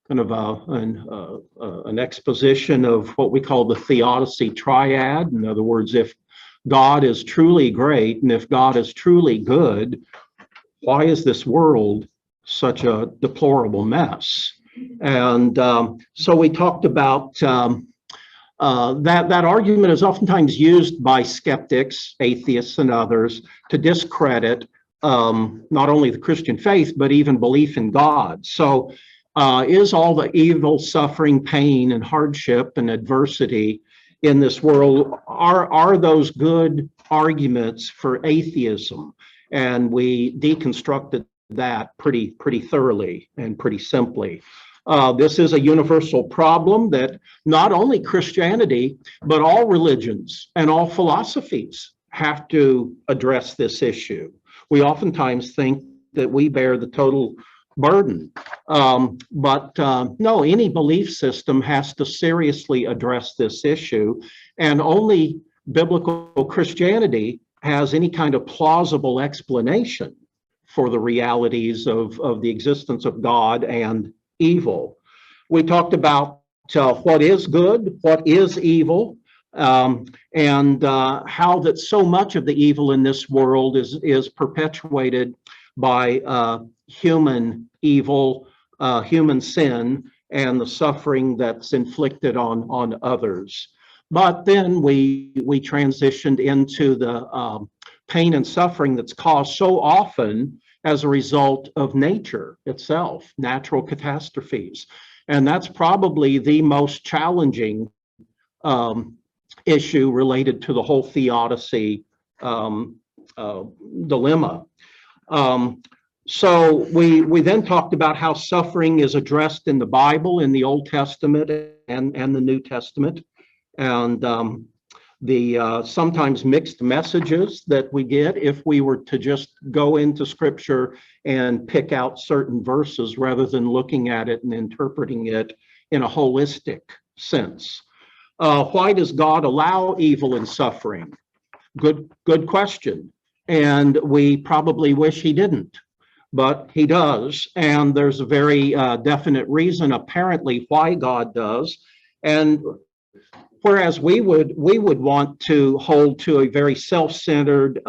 kind of an exposition of what we call the Theodicy triad. In other words, if God is truly great and if God is truly good, why is this world such a deplorable mess? And so we talked about that argument is oftentimes used by skeptics, atheists, and others to discredit not only the Christian faith, but even belief in God. So is all the evil, suffering, pain, and hardship and adversity in this world, are those good arguments for atheism? And we deconstructed that pretty thoroughly and pretty simply. This is a universal problem that not only Christianity, but all religions and all philosophies have to address this issue. We oftentimes think that we bear the total burden, but no, any belief system has to seriously address this issue, and only biblical Christianity has any kind of plausible explanation for the realities of the existence of God and evil. We talked about what is good, what is evil, and how that so much of the evil in this world is perpetuated by human evil, human sin, and the suffering that's inflicted on others. But then we transitioned into the pain and suffering that's caused so often as a result of nature itself, natural catastrophes. And that's probably the most challenging issue related to the whole theodicy dilemma. So we then talked about how suffering is addressed in the Bible, in the Old Testament and the New Testament, and the sometimes mixed messages that we get if we were to just go into Scripture and pick out certain verses rather than looking at it and interpreting it in a holistic sense. Why does God allow evil and suffering? Good question. And we probably wish he didn't, but he does. And there's a very definite reason apparently why God does. And whereas we would want to hold to a very self-centered,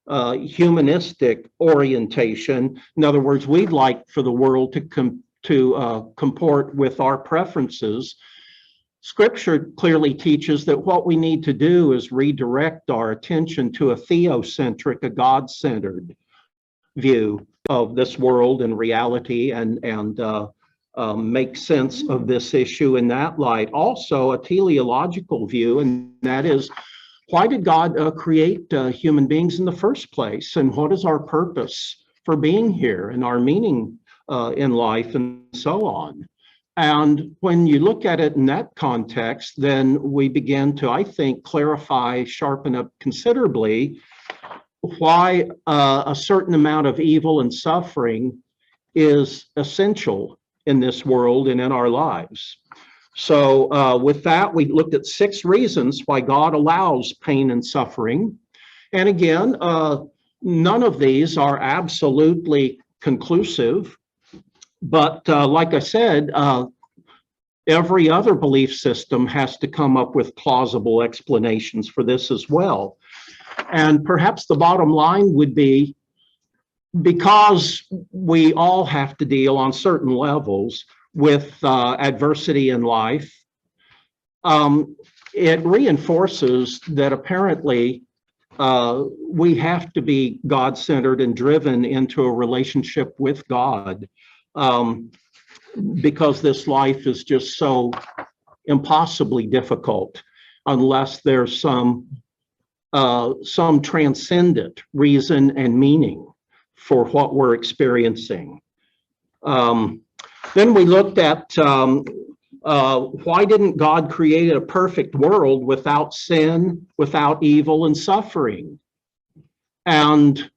humanistic orientation. In other words, we'd like for the world to comport with our preferences. Scripture clearly teaches that what we need to do is redirect our attention to a theocentric, a God-centered view of this world and reality, and make sense of this issue in that light. Also, a teleological view, and that is, why did God create human beings in the first place? And what is our purpose for being here and our meaning in life and so on? And when you look at it in that context, then we begin to, I think, clarify, sharpen up considerably why a certain amount of evil and suffering is essential in this world and in our lives. So with that, we looked at 6 reasons why God allows pain and suffering. And again, none of these are absolutely conclusive. But like I said, every other belief system has to come up with plausible explanations for this as well. And perhaps the bottom line would be, because we all have to deal on certain levels with adversity in life, it reinforces that apparently we have to be God-centered and driven into a relationship with God, because this life is just so impossibly difficult unless there's some transcendent reason and meaning for what we're experiencing. Then we looked at why didn't God create a perfect world without sin, without evil and suffering? And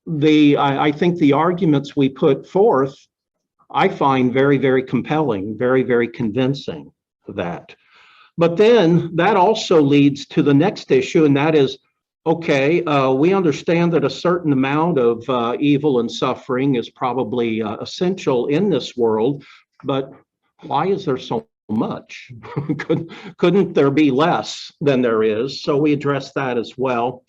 I think the arguments we put forth, I find very, very compelling, very, very convincing of that. But then that also leads to the next issue, and that is, okay, we understand that a certain amount of evil and suffering is probably essential in this world, but why is there so much? Couldn't there be less than there is? So we addressed that as well.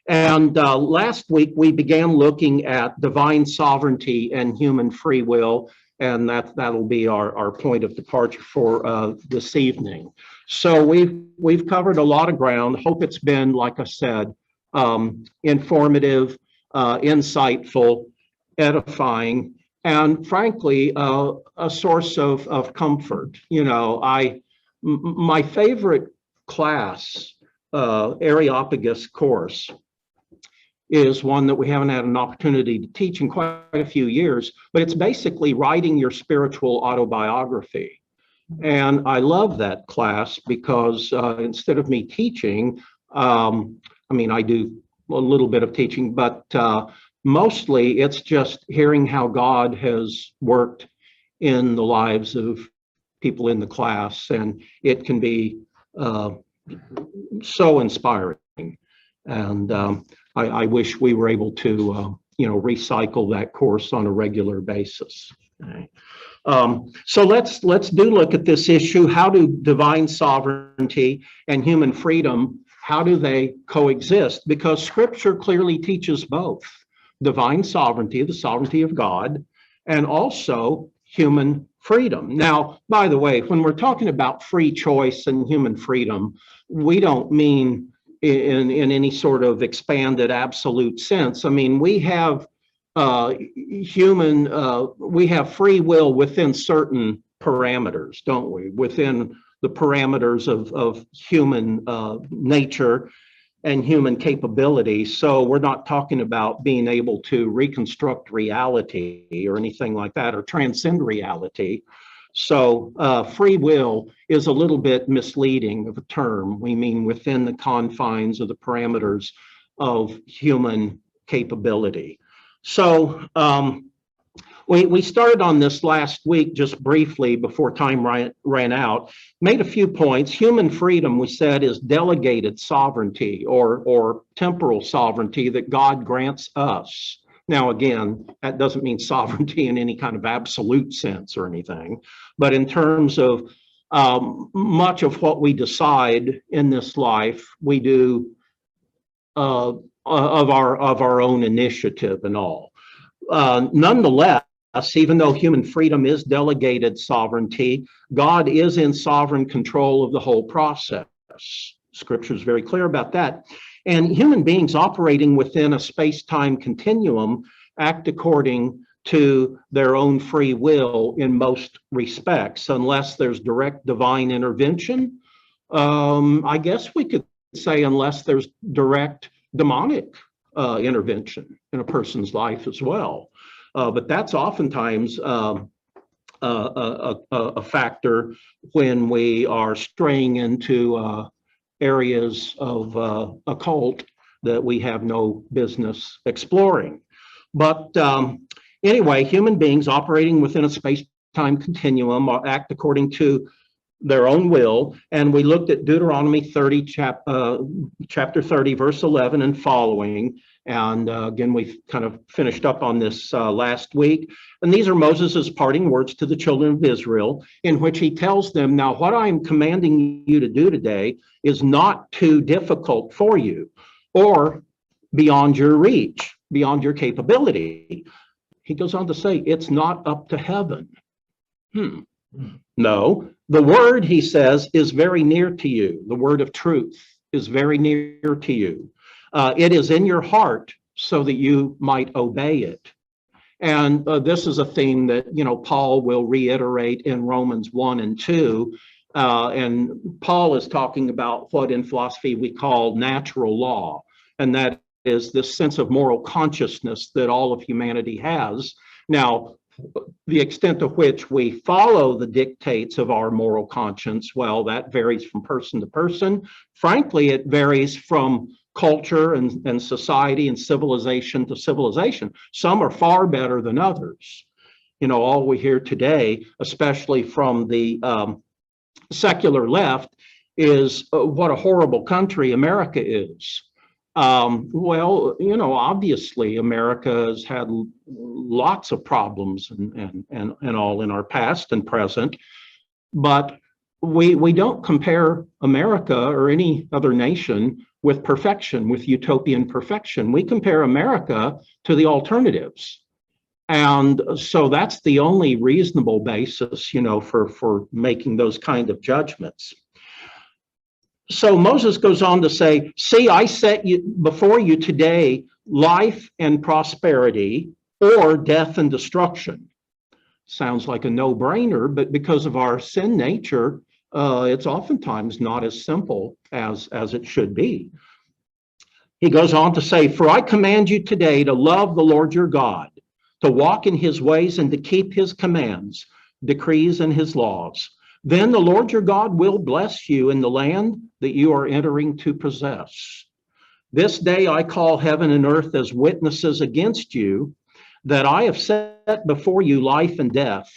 And last week we began looking at divine sovereignty and human free will, and that'll be our point of departure for this evening. So we've covered a lot of ground. Hope it's been, like I said, informative, insightful, edifying, and frankly, a source of comfort. You know, my favorite class, Areopagus course, is one that we haven't had an opportunity to teach in quite a few years, but it's basically writing your spiritual autobiography. And I love that class because instead of me teaching, I mean, I do a little bit of teaching, but mostly it's just hearing how God has worked in the lives of people in the class, and it can be so inspiring. And I wish we were able to, recycle that course on a regular basis. Okay. So let's look at this issue. How do divine sovereignty and human freedom, how do they coexist? Because Scripture clearly teaches both divine sovereignty, the sovereignty of God, and also human freedom. Now, by the way, when we're talking about free choice and human freedom, we don't mean in any sort of expanded absolute sense. I mean, we have we have free will within certain parameters, don't we? Within the parameters of human nature and human capability. So we're not talking about being able to reconstruct reality or anything like that, or transcend reality. So free will is a little bit misleading of a term. We mean within the confines of the parameters of human capability. So we started on this last week just briefly before time ran out, made a few points. Human freedom, we said, is delegated sovereignty or temporal sovereignty that God grants us. Now, again, that doesn't mean sovereignty in any kind of absolute sense or anything, but in terms of much of what we decide in this life, we do of our own initiative and all. Nonetheless, even though human freedom is delegated sovereignty, God is in sovereign control of the whole process. Scripture is very clear about that. And human beings operating within a space-time continuum act according to their own free will in most respects, unless there's direct divine intervention. I guess we could say unless there's direct demonic intervention in a person's life as well. But that's oftentimes a factor when we are straying into areas of occult that we have no business exploring. But anyway, human beings operating within a space-time continuum act according to their own will. And we looked at Deuteronomy 30, chapter 30, verse 11 and following. And again, we've kind of finished up on this last week. And these are Moses's parting words to the children of Israel, in which he tells them, now what I'm commanding you to do today is not too difficult for you or beyond your reach, beyond your capability. He goes on to say, it's not up to heaven. No, the word, he says, is very near to you. The word of truth is very near to you. It is in your heart so that you might obey it. And this is a theme that, Paul will reiterate in Romans 1 and 2. And Paul is talking about what in philosophy we call natural law. And that is this sense of moral consciousness that all of humanity has. Now, the extent to which we follow the dictates of our moral conscience, well, that varies from person to person. Frankly, it varies from culture and society and civilization to civilization. Some are far better than others. All we hear today, especially from the secular left, is what a horrible country America is. Well, obviously America has had lots of problems and all in our past and present, but we don't compare America or any other nation with perfection, with utopian perfection. We compare America to the alternatives. And so that's the only reasonable basis, for making those kind of judgments. So Moses goes on to say, see, I set you before you today life and prosperity, or death and destruction. Sounds like a no-brainer, but because of our sin nature, it's oftentimes not as simple as it should be. He goes on to say, for I command you today to love the Lord your God, to walk in his ways and to keep his commands, decrees, and his laws. Then the Lord your God will bless you in the land that you are entering to possess. This day I call heaven and earth as witnesses against you, that I have set before you life and death,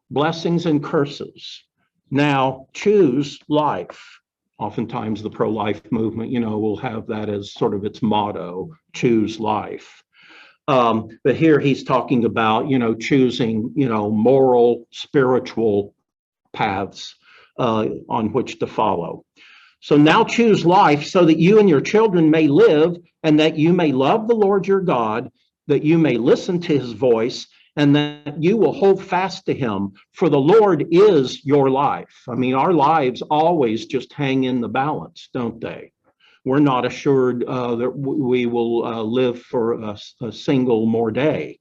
blessings and curses. Now choose life. Oftentimes the pro-life movement, will have that as sort of its motto, choose life. But here he's talking about, choosing, moral, spiritual paths on which to follow. So now choose life so that you and your children may live, and that you may love the Lord your God, that you may listen to his voice, and that you will hold fast to him, for the Lord is your life. I mean, our lives always just hang in the balance, don't they? We're not assured that we will live for a single more day.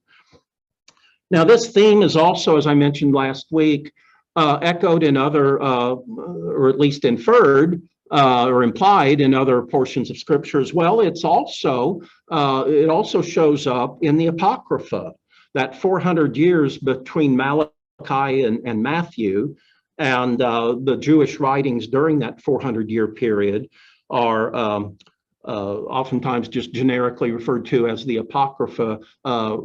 Now, this theme is also, as I mentioned last week, echoed in other, or at least inferred or implied in other portions of Scripture as well. It also shows up in the Apocrypha, that 400 years between Malachi and Matthew, and the Jewish writings during that 400-year period are oftentimes just generically referred to as the Apocrypha.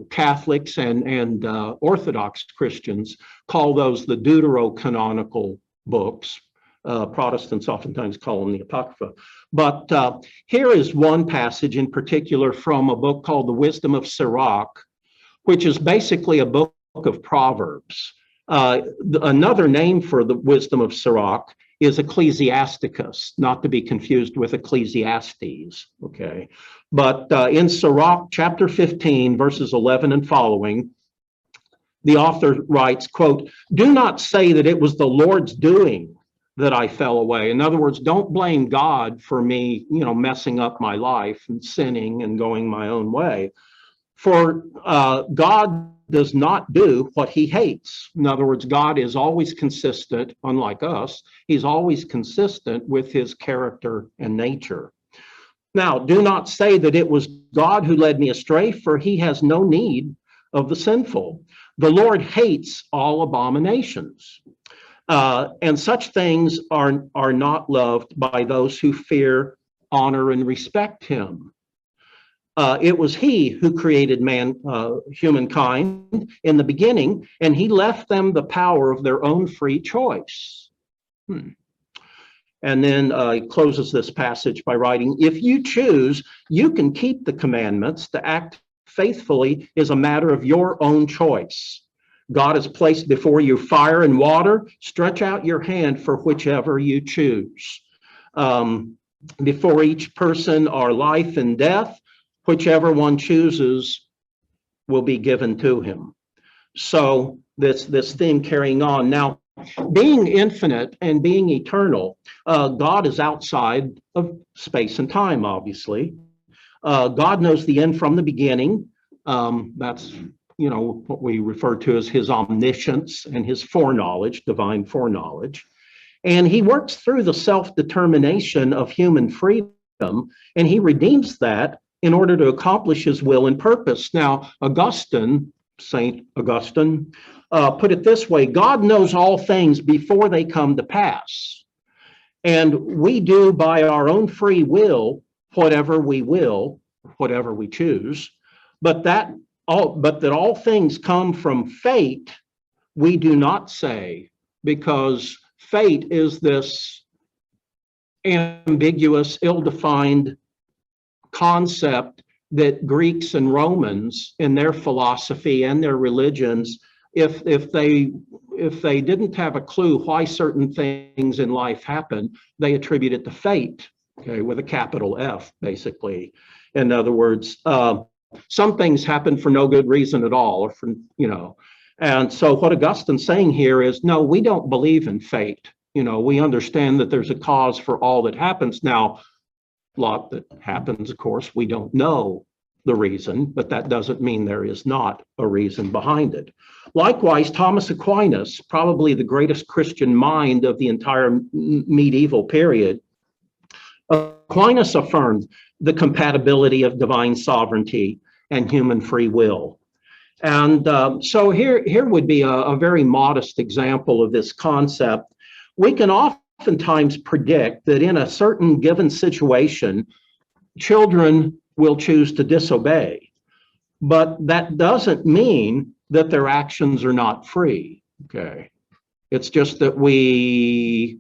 Catholics and Orthodox Christians call those the deuterocanonical books. Protestants oftentimes call them the Apocrypha. But here is one passage in particular from a book called The Wisdom of Sirach, which is basically a book of Proverbs. Another name for the Wisdom of Sirach is Ecclesiasticus, not to be confused with Ecclesiastes, okay? But in Sirach chapter 15, verses 11 and following, the author writes, quote, do not say that it was the Lord's doing that I fell away. In other words, don't blame God for me, messing up my life and sinning and going my own way. For God does not do what he hates. In other words, God is always consistent, unlike us. He's always consistent with his character and nature. Now, do not say that it was God who led me astray, for he has no need of the sinful. The Lord hates all abominations. And such things are not loved by those who fear, honor, and respect him. It was he who created humankind in the beginning, and he left them the power of their own free choice. And then he closes this passage by writing, if you choose, you can keep the commandments. To act faithfully is a matter of your own choice. God has placed before you fire and water. Stretch out your hand for whichever you choose. Before each person are life and death. Whichever one chooses will be given to him. So this theme carrying on. Now, being infinite and being eternal, God is outside of space and time, obviously. God knows the end from the beginning. That's what we refer to as his omniscience and his foreknowledge, divine foreknowledge. And he works through the self-determination of human freedom, and he redeems that in order to accomplish his will and purpose. Now, Saint Augustine, put it this way: God knows all things before they come to pass. And we do by our own free will whatever we choose, but that all things come from fate, we do not say, because fate is this ambiguous, ill-defined concept that Greeks and Romans in their philosophy and their religions, if they didn't have a clue why certain things in life happen, they attribute it to fate, okay, with a capital F, basically. In other words, some things happen for no good reason at all, or for, and so what Augustine's saying here is, no, we don't believe in fate. We understand that there's a cause for all that happens. Now, a lot that happens, of course, we don't know the reason, but that doesn't mean there is not a reason behind it. Likewise, Thomas Aquinas, probably the greatest Christian mind of the entire medieval period, Aquinas affirmed the compatibility of divine sovereignty and human free will. And so here would be a very modest example of this concept. We can oftentimes predict that in a certain given situation, children will choose to disobey, but that doesn't mean that their actions are not free, okay? It's just that we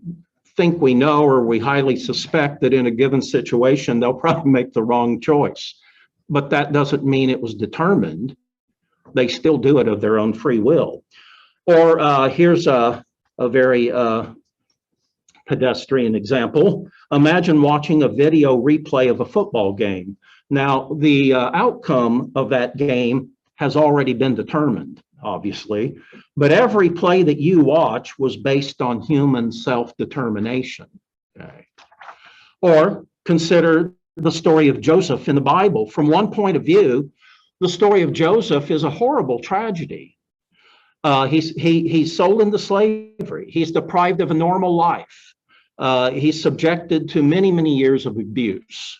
think we know, or we highly suspect that in a given situation, they'll probably make the wrong choice, but that doesn't mean it was determined. They still do it of their own free will. Or here's a very pedestrian example. Imagine watching a video replay of a football game. Now, the outcome of that game has already been determined, obviously, but every play that you watch was based on human self-determination. Okay. Or consider the story of Joseph in the Bible. From one point of view, the story of Joseph is a horrible tragedy. He's sold into slavery. He's deprived of a normal life. He's subjected to many, many years of abuse.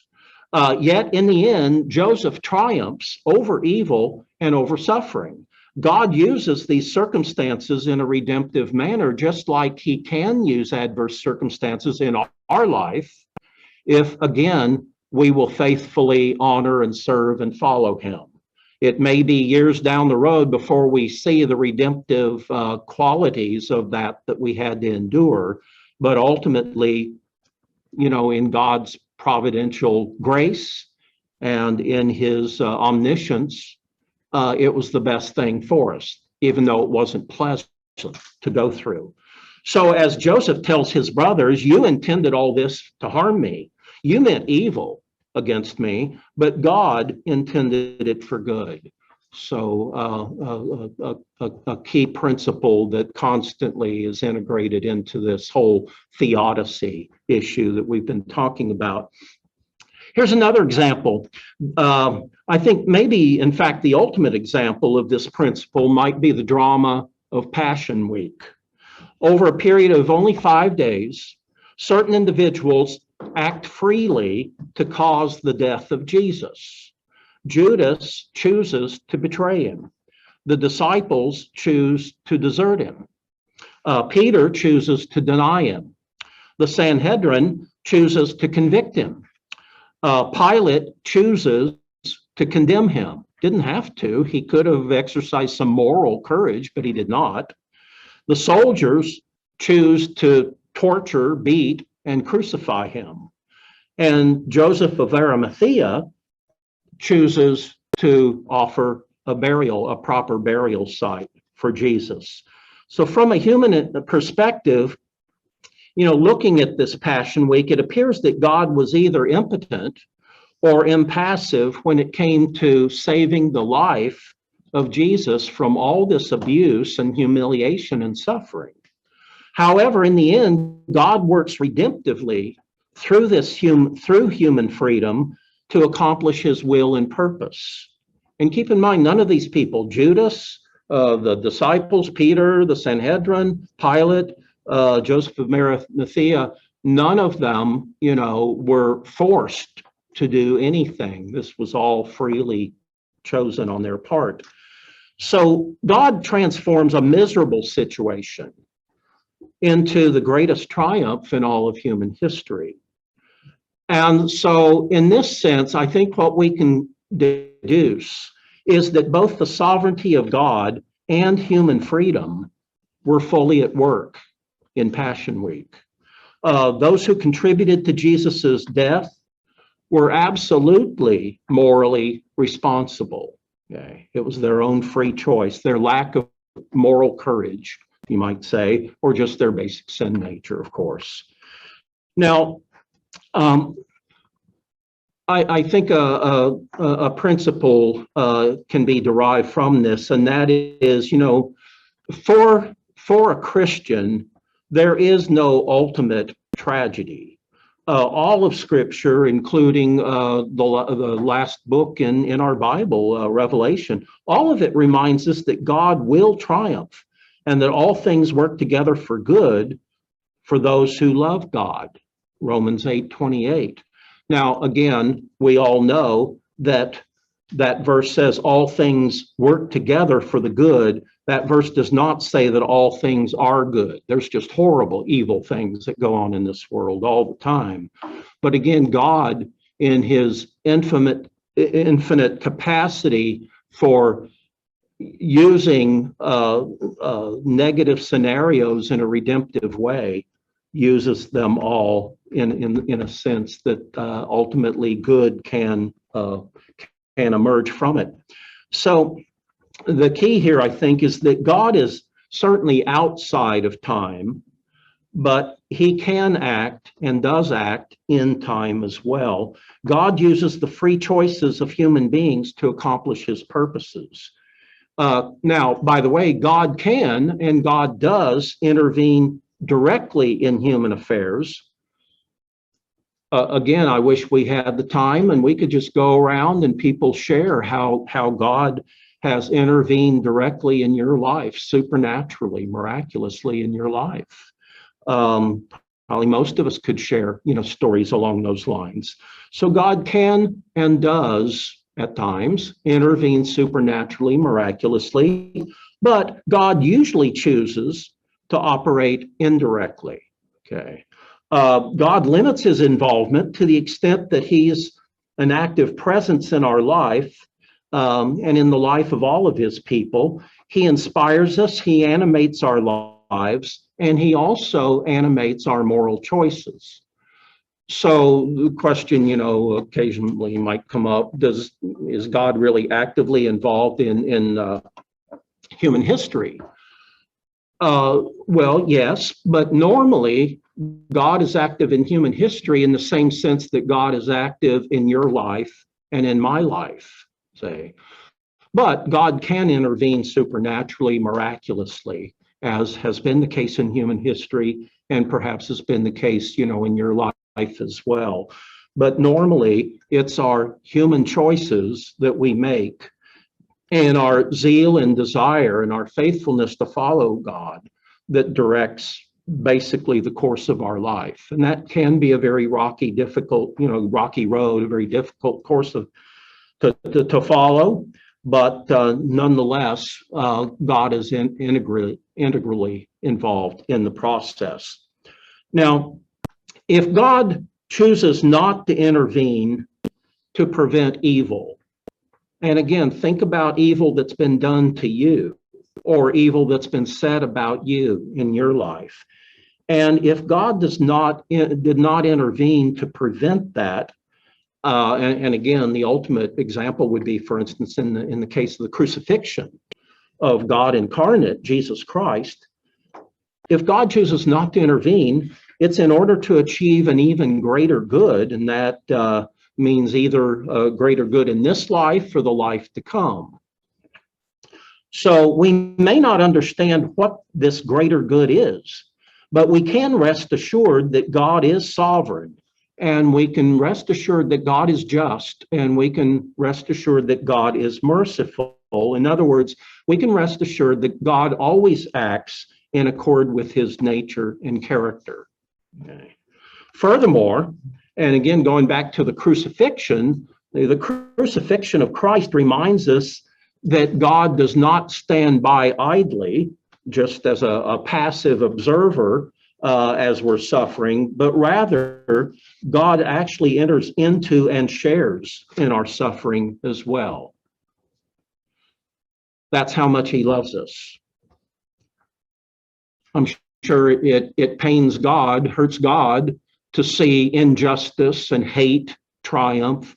Yet in the end, Joseph triumphs over evil and over suffering. God uses these circumstances in a redemptive manner, just like he can use adverse circumstances in our life if, again, we will faithfully honor and serve and follow him. It may be years down the road before we see the redemptive qualities of that we had to endure, but ultimately, in God's providential grace and in his omniscience, it was the best thing for us, even though it wasn't pleasant to go through. So as Joseph tells his brothers, you intended all this to harm me. You meant evil against me, but God intended it for good. So a key principle that constantly is integrated into this whole theodicy issue that we've been talking about. Here's another example. I think maybe, in fact, the ultimate example of this principle might be the drama of Passion Week. Over a period of only 5 days, certain individuals act freely to cause the death of Jesus. Judas chooses to betray him. The disciples choose to desert him. Peter chooses to deny him. The Sanhedrin chooses to convict him. Pilate chooses to condemn him. Didn't have to. He could have exercised some moral courage, but he did not. The soldiers choose to torture, beat, and crucify him. And Joseph of Arimathea chooses to offer a proper burial site for Jesus. So from a human perspective, looking at this Passion Week, it appears that God was either impotent or impassive when it came to saving the life of Jesus from all this abuse and humiliation and suffering. However, in the end, God works redemptively through human freedom to accomplish his will and purpose. And keep in mind, none of these people, Judas, the disciples, Peter, the Sanhedrin, Pilate, Joseph of Arimathea, none of them, were forced to do anything. This was all freely chosen on their part. So God transforms a miserable situation into the greatest triumph in all of human history. And so in this sense, I think what we can deduce is that both the sovereignty of God and human freedom were fully at work in Passion Week. Those who contributed to Jesus's death were absolutely morally responsible. Okay? It was their own free choice, their lack of moral courage, you might say, or just their basic sin nature, of course. Now, I think a principle can be derived from this, and that is, for a Christian, there is no ultimate tragedy. All of Scripture, including the last book in our Bible, Revelation, all of it reminds us that God will triumph and that all things work together for good for those who love God. Romans 8:28. Now, again, we all know that that verse says all things work together for the good. That verse does not say that all things are good. There's just horrible, evil things that go on in this world all the time. But again, God, in his infinite capacity for using negative scenarios in a redemptive way, uses them all in a sense that ultimately good can emerge from it. So the key here, I think, is that God is certainly outside of time, but he can act and does act in time as well. God uses the free choices of human beings to accomplish his purposes. Now, by the way, God can and God does intervene directly in human affairs. Again, I wish we had the time and we could just go around and people share how God has intervened directly in your life, supernaturally, miraculously in your life. Probably most of us could share, stories along those lines. So God can and does at times intervene supernaturally, miraculously, but God usually chooses to operate indirectly. Okay. God limits his involvement to the extent that he is an active presence in our life and in the life of all of his people. He inspires us, he animates our lives, and he also animates our moral choices. So the question, occasionally might come up, is God really actively involved in human history? Well, yes, but normally God is active in human history in the same sense that God is active in your life and in my life, say. But God can intervene supernaturally, miraculously, as has been the case in human history, and perhaps has been the case, in your life as well. But normally it's our human choices that we make and our zeal and desire and our faithfulness to follow God that directs basically the course of our life. And that can be a very rocky, difficult, rocky road, a very difficult course to follow. But nonetheless, God is integrally involved in the process. Now, if God chooses not to intervene to prevent evil, and again, think about evil that's been done to you or evil that's been said about you in your life. And if God did not intervene to prevent that, and again, the ultimate example would be, for instance, in the case of the crucifixion of God incarnate, Jesus Christ. If God chooses not to intervene, it's in order to achieve an even greater good, and that means either a greater good in this life or the life to come. So we may not understand what this greater good is, but we can rest assured that God is sovereign, and we can rest assured that God is just, and we can rest assured that God is merciful. In other words, we can rest assured that God always acts in accord with his nature and character. Okay. Furthermore, and again, going back to the crucifixion of Christ reminds us that God does not stand by idly, just as a passive observer as we're suffering, but rather God actually enters into and shares in our suffering as well. That's how much he loves us. I'm sure it pains God, hurts God to see injustice and hate triumph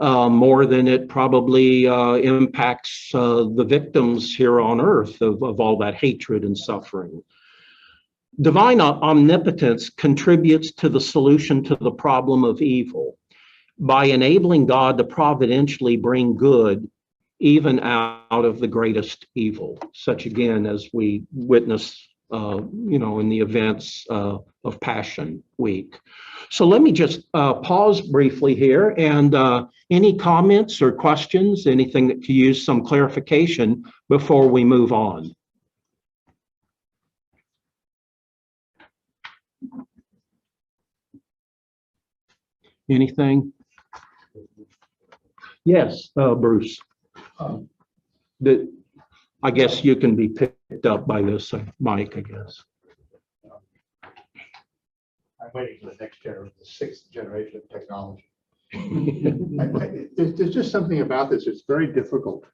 more than it probably impacts the victims here on earth of all that hatred and suffering. Divine omnipotence contributes to the solution to the problem of evil by enabling God to providentially bring good even out of the greatest evil, such again as we witness in the events of Passion Week. So let me just pause briefly here, and any comments or questions, anything that could use some clarification before we move on. Anything? Yes, Bruce. I guess you can be picked up by this mic, I guess. I'm waiting for the next generation, the sixth generation of technology. There's just something about this. It's very difficult.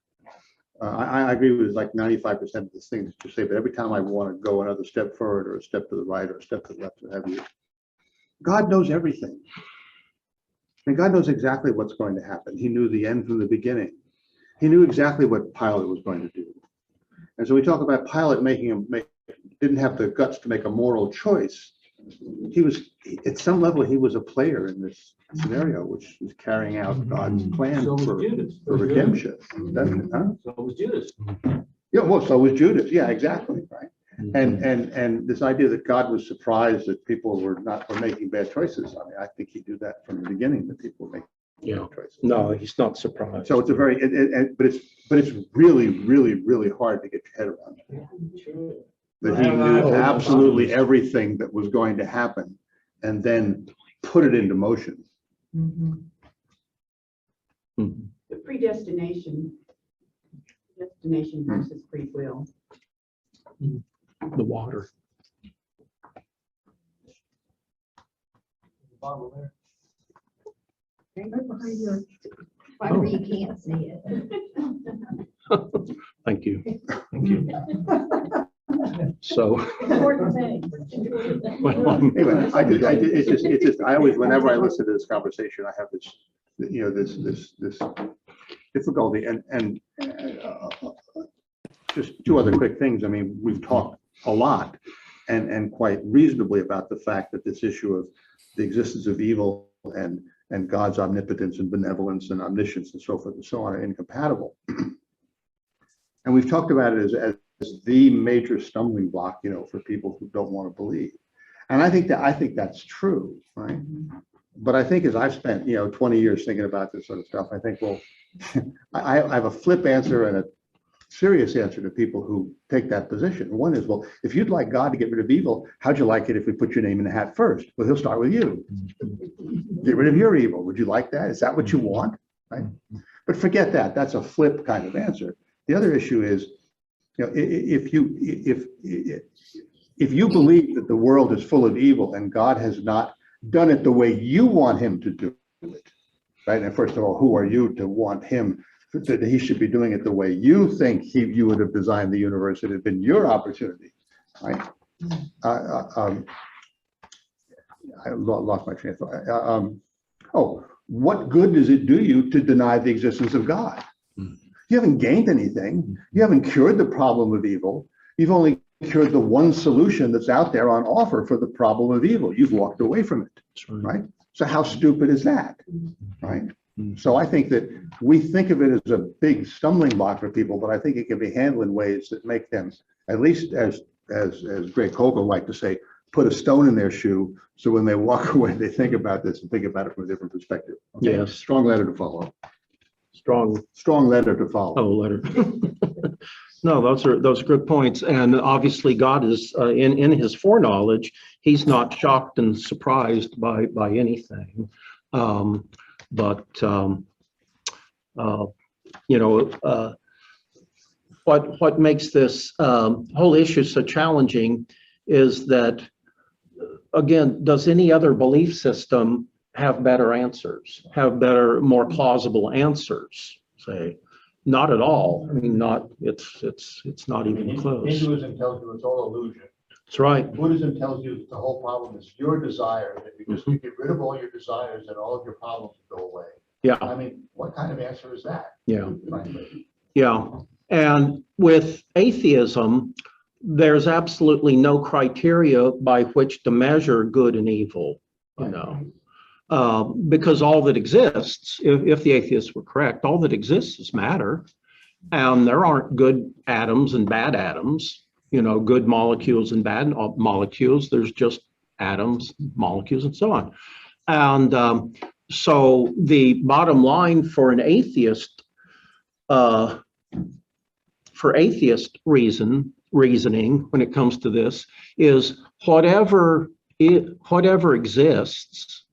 I agree with like 95% of the things that you say, but every time I want to go another step forward or a step to the right or a step to the left, what have you, God knows everything. And God knows exactly what's going to happen. He knew the end from the beginning. He knew exactly what Pilate was going to do. And so we talk about Pilate didn't have the guts to make a moral choice. He was, at some level, he was a player in this scenario, which was carrying out God's plan for redemption. So was Judas. Yeah, well, so was Judas. Yeah, exactly, right. And this idea that God was surprised that people were making bad choices. I mean, I think he knew that from the beginning, that people were making bad choices. No, he's not surprised. So it's a very, but it's really, really, really hard to get your head around. That he knew absolutely everything that was going to happen, and then put it into motion. The predestination, destination versus free will. The water. Right behind your, why you can't see it. Thank you. Thank you. So, Important thing. well, Anyway, it's just, I always, whenever I listen to this conversation, I have this, this difficulty, and just two other quick things. I mean, we've talked a lot and quite reasonably about the fact that this issue of the existence of evil and God's omnipotence and benevolence and omniscience and so forth and so on are incompatible. And we've talked about it as the major stumbling block, for people who don't want to believe. And I think that's true, right? But I think as I've spent, 20 years thinking about this sort of stuff, I think, well, I have a flip answer and a serious answer to people who take that position. One is, well, if you'd like God to get rid of evil, how'd you like it if we put your name in the hat first? Well, he'll start with you. Get rid of your evil. Would you like that? Is that what you want? Right? But forget that. That's a flip kind of answer. The other issue is, if you believe that the world is full of evil and God has not done it the way you want him to do it, right? And first of all, who are you to want him that he should be doing it the way you think you would have designed the universe? It had been your opportunity, right? I lost my train of thought. What good does it do you to deny the existence of God? You haven't gained anything. You haven't cured the problem of evil. You've only cured the one solution that's out there on offer for the problem of evil. You've walked away from it, right? So how stupid is that, right? So I think that we think of it as a big stumbling block for people, but I think it can be handled in ways that make them, at least as Greg Koch liked to say, put a stone in their shoe, so when they walk away, they think about this and think about it from a different perspective. Okay? Yes. Strong letter to follow. Strong letter to follow. letter. No, those are good points. And obviously God is in his foreknowledge, he's not shocked and surprised by anything. What makes this whole issue so challenging is that, again, does any other belief system have better answers, have better, more plausible answers? Say, not at all. I mean, it's not even close. Hinduism tells you it's all illusion. That's right. Buddhism tells you that the whole problem is your desire, that you just get rid of all your desires and all of your problems will go away. Yeah, I mean, what kind of answer is that? yeah, Frankly? yeah. And with atheism, there's absolutely no criteria by which to measure good and evil, you know. Because all that exists, if the atheists were correct, all that exists is matter. And there aren't good atoms and bad atoms, you know, good molecules and bad molecules. There's just atoms, molecules, and so on. And so the bottom line for an atheist, reasoning when it comes to this is whatever exists.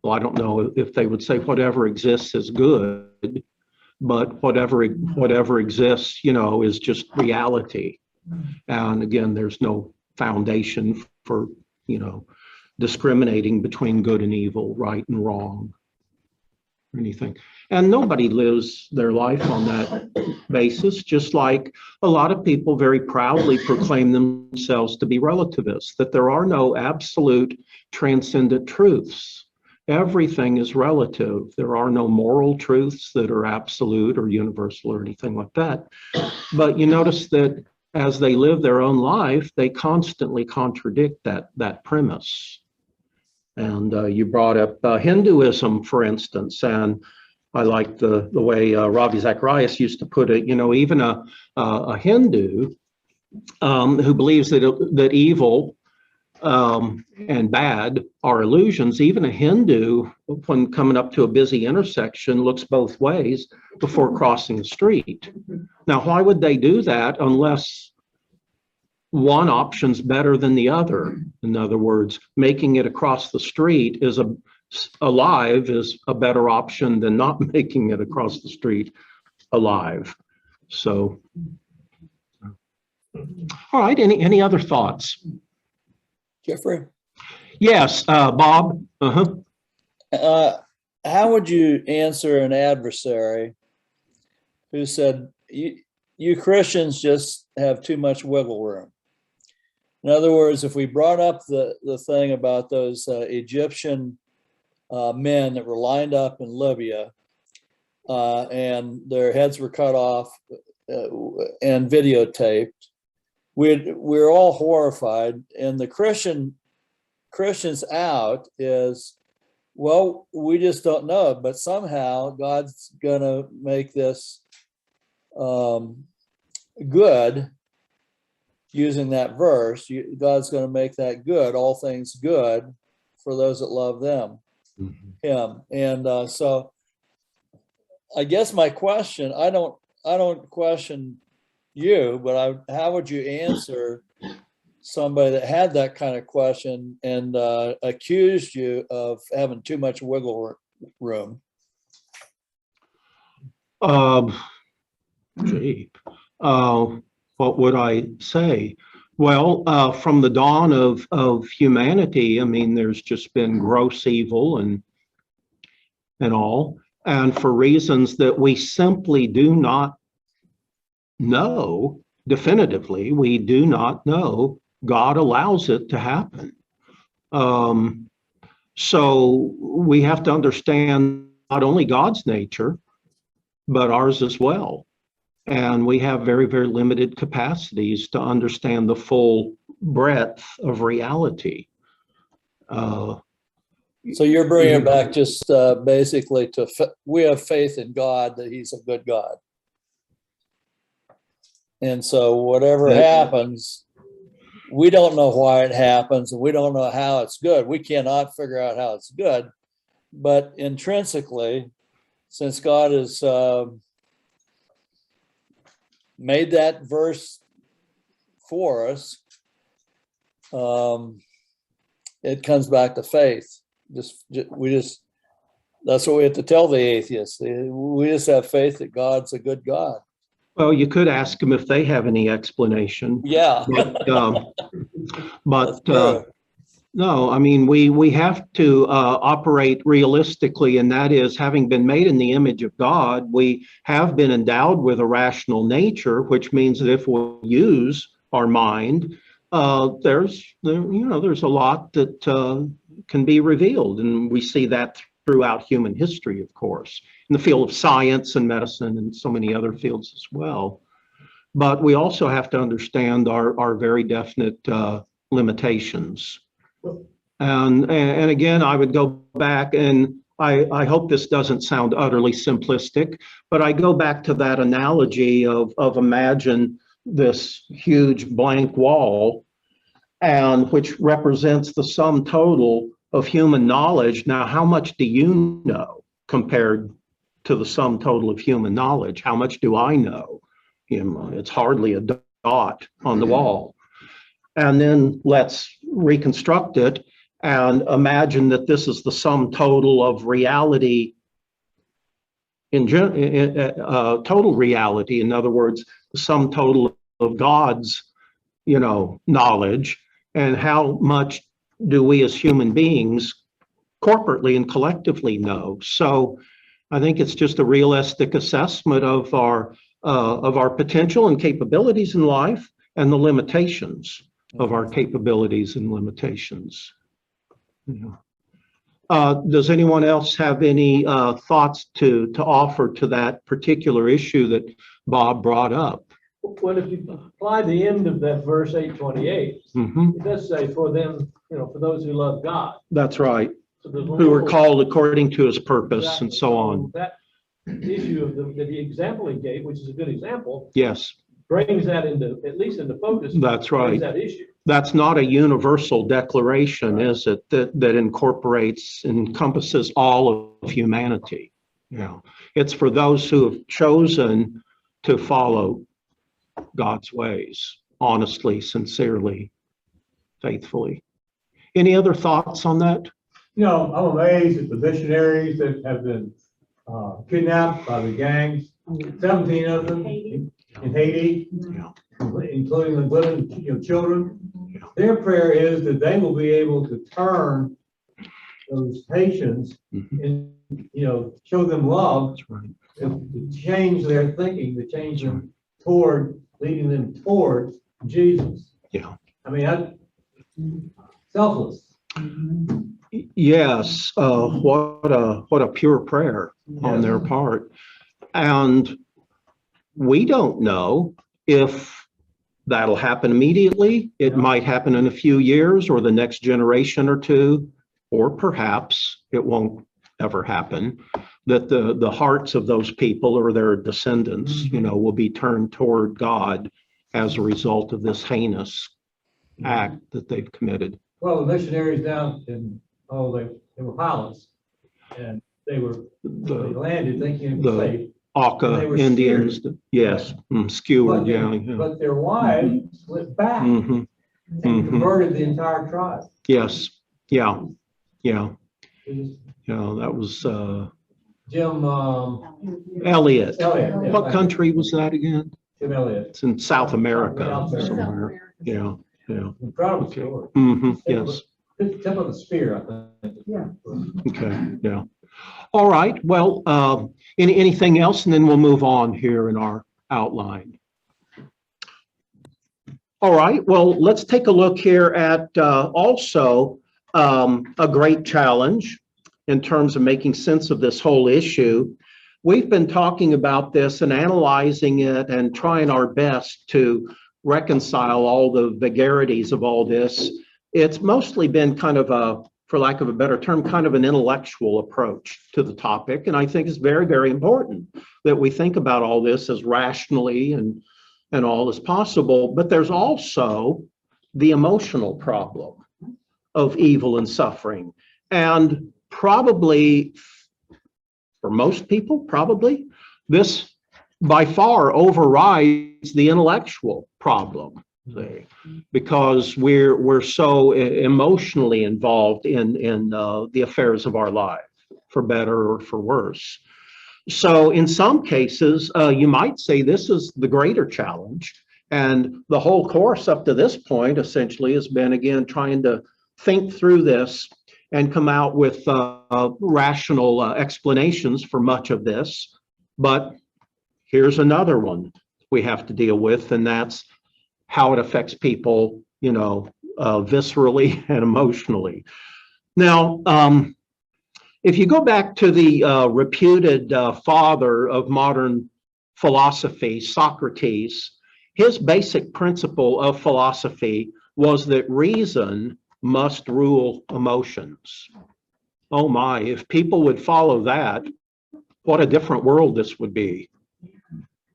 Well, I don't know if they would say whatever exists is good, but whatever exists, you know, is just reality. And again, there's no foundation for, you know, discriminating between good and evil, right and wrong, or anything. And nobody lives their life on that basis, just like a lot of people very proudly proclaim themselves to be relativists, that there are no absolute transcendent truths. Everything is relative. There are no moral truths that are absolute or universal or anything like that. But you notice that as they live their own life, they constantly contradict that premise. And you brought up Hinduism, for instance, and I like the way Ravi Zacharias used to put it. You know, even a Hindu who believes that evil and bad are illusions, even a Hindu, when coming up to a busy intersection, looks both ways before crossing the street. Now, why would they do that unless one option's better than the other? In other words, making it across the street is alive is a better option than not making it across the street alive. So, all right, any other thoughts? Jeffrey? Yes, Bob. How would you answer an adversary who said, you Christians just have too much wiggle room? In other words, if we brought up the thing about those Egyptian men that were lined up in Libya and their heads were cut off and videotaped, we're all horrified. And the Christians out is, well, we just don't know it, but somehow God's gonna make this good. Using that verse, God's going to make that good, all things good for those that love them, him. And so I guess my question, I don't question you, but how would you answer somebody that had that kind of question and accused you of having too much wiggle room? What would I say? Well, from the dawn of humanity, I mean, there's just been gross evil and all, and for reasons that we simply do not know definitively, we do not know, God allows it to happen. So we have to understand not only God's nature, but ours as well. And we have very, very limited capacities to understand the full breadth of reality. So you're bringing it back just basically to we have faith in God that He's a good God. And so whatever happens, we don't know why it happens, and we don't know how it's good. We cannot figure out how it's good. But intrinsically, since God is made that verse for us, it comes back to faith. That's what we have to tell the atheists. We just have faith that God's a good God. Well, you could ask them if they have any explanation. Yeah. But No, I mean, we have to operate realistically, and that is, having been made in the image of God, we have been endowed with a rational nature, which means that if we use our mind, there's a lot that can be revealed, and we see that throughout human history, of course, in the field of science and medicine and so many other fields as well. But we also have to understand our very definite limitations. And again, I would go back, and I hope this doesn't sound utterly simplistic, but I go back to that analogy of imagine this huge blank wall, and which represents the sum total of human knowledge. Now, how much do you know compared to the sum total of human knowledge? How much do I know? It's hardly a dot on the wall. And then let's reconstruct it and imagine that this is the sum total of reality, total reality. In other words, the sum total of God's, knowledge, and how much do we as human beings corporately and collectively know. So I think it's just a realistic assessment of our potential and capabilities in life, and the limitations of our capabilities and limitations. Does anyone else have any thoughts to offer to that particular issue that Bob brought up? Well, if you apply the end of that verse 8:28, it does say for them, for those who love God. That's right. So there's Who are called according to his purpose, and so on. That issue of the example he gave, which is a good example, Yes, brings that at least into focus. that's right. That issue. That's not a universal declaration, right, is it? That encompasses all of humanity. It's for those who have chosen to follow God's ways honestly, sincerely, faithfully. Any other thoughts on that? I'm amazed at the missionaries that have been kidnapped by the gangs. 17 of them in Haiti, including the women, children. Their prayer is that they will be able to turn those patients and, show them love, Right, to change their thinking, to change them leading them toward Jesus. Yeah. I mean, selfless. Yes, what a pure prayer on their part. And we don't know if that'll happen immediately. It might happen in a few years or the next generation or two, or perhaps it won't ever happen, that the hearts of those people or their descendants, will be turned toward God as a result of this heinous act that they've committed. Well, the missionaries down in, they were pilots, and they landed thinking it was safe. Aka Indians, yes, skewered, But their wives went back and converted the entire tribe. Yes, yeah. That was Jim Elliot. Elliott. What country was that again? Jim Elliott. It's in South America South somewhere. Yeah. Incredible story. Yes. Tip of the spear, I think. Yeah. Okay, yeah. All right, well, anything else, and then we'll move on here in our outline. All right, well, let's take a look here at also a great challenge in terms of making sense of this whole issue. We've been talking about this and analyzing it and trying our best to reconcile all the vagaries of all this. It's mostly been kind of a, for lack of a better term, kind of an intellectual approach to the topic. And I think it's very, very important that we think about all this as rationally and all as possible. But there's also the emotional problem of evil and suffering. And probably, for most people, probably, this by far overrides the intellectual problem. Because we're so emotionally involved in the affairs of our life, for better or for worse. So in some cases, you might say this is the greater challenge. And the whole course up to this point essentially has been, again, trying to think through this and come out with rational explanations for much of this. But here's another one we have to deal with, and that's how it affects people, viscerally and emotionally. Now, if you go back to the reputed father of modern philosophy, Socrates, his basic principle of philosophy was that reason must rule emotions. Oh my, if people would follow that, what a different world this would be.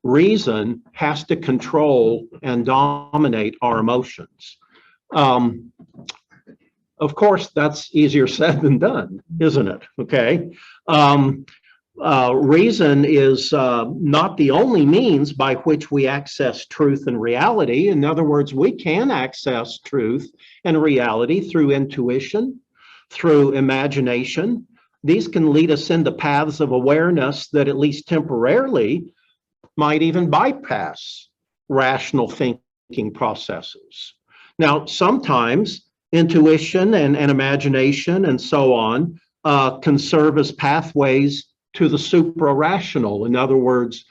Reason has to control and dominate our emotions. Of course, that's easier said than done, isn't it? Okay. Reason is not the only means by which we access truth and reality. In other words, we can access truth and reality through intuition, through imagination. These can lead us into paths of awareness that, at least temporarily, might even bypass rational thinking processes. Now, sometimes intuition and imagination and so on can serve as pathways to the supra-rational. In other words,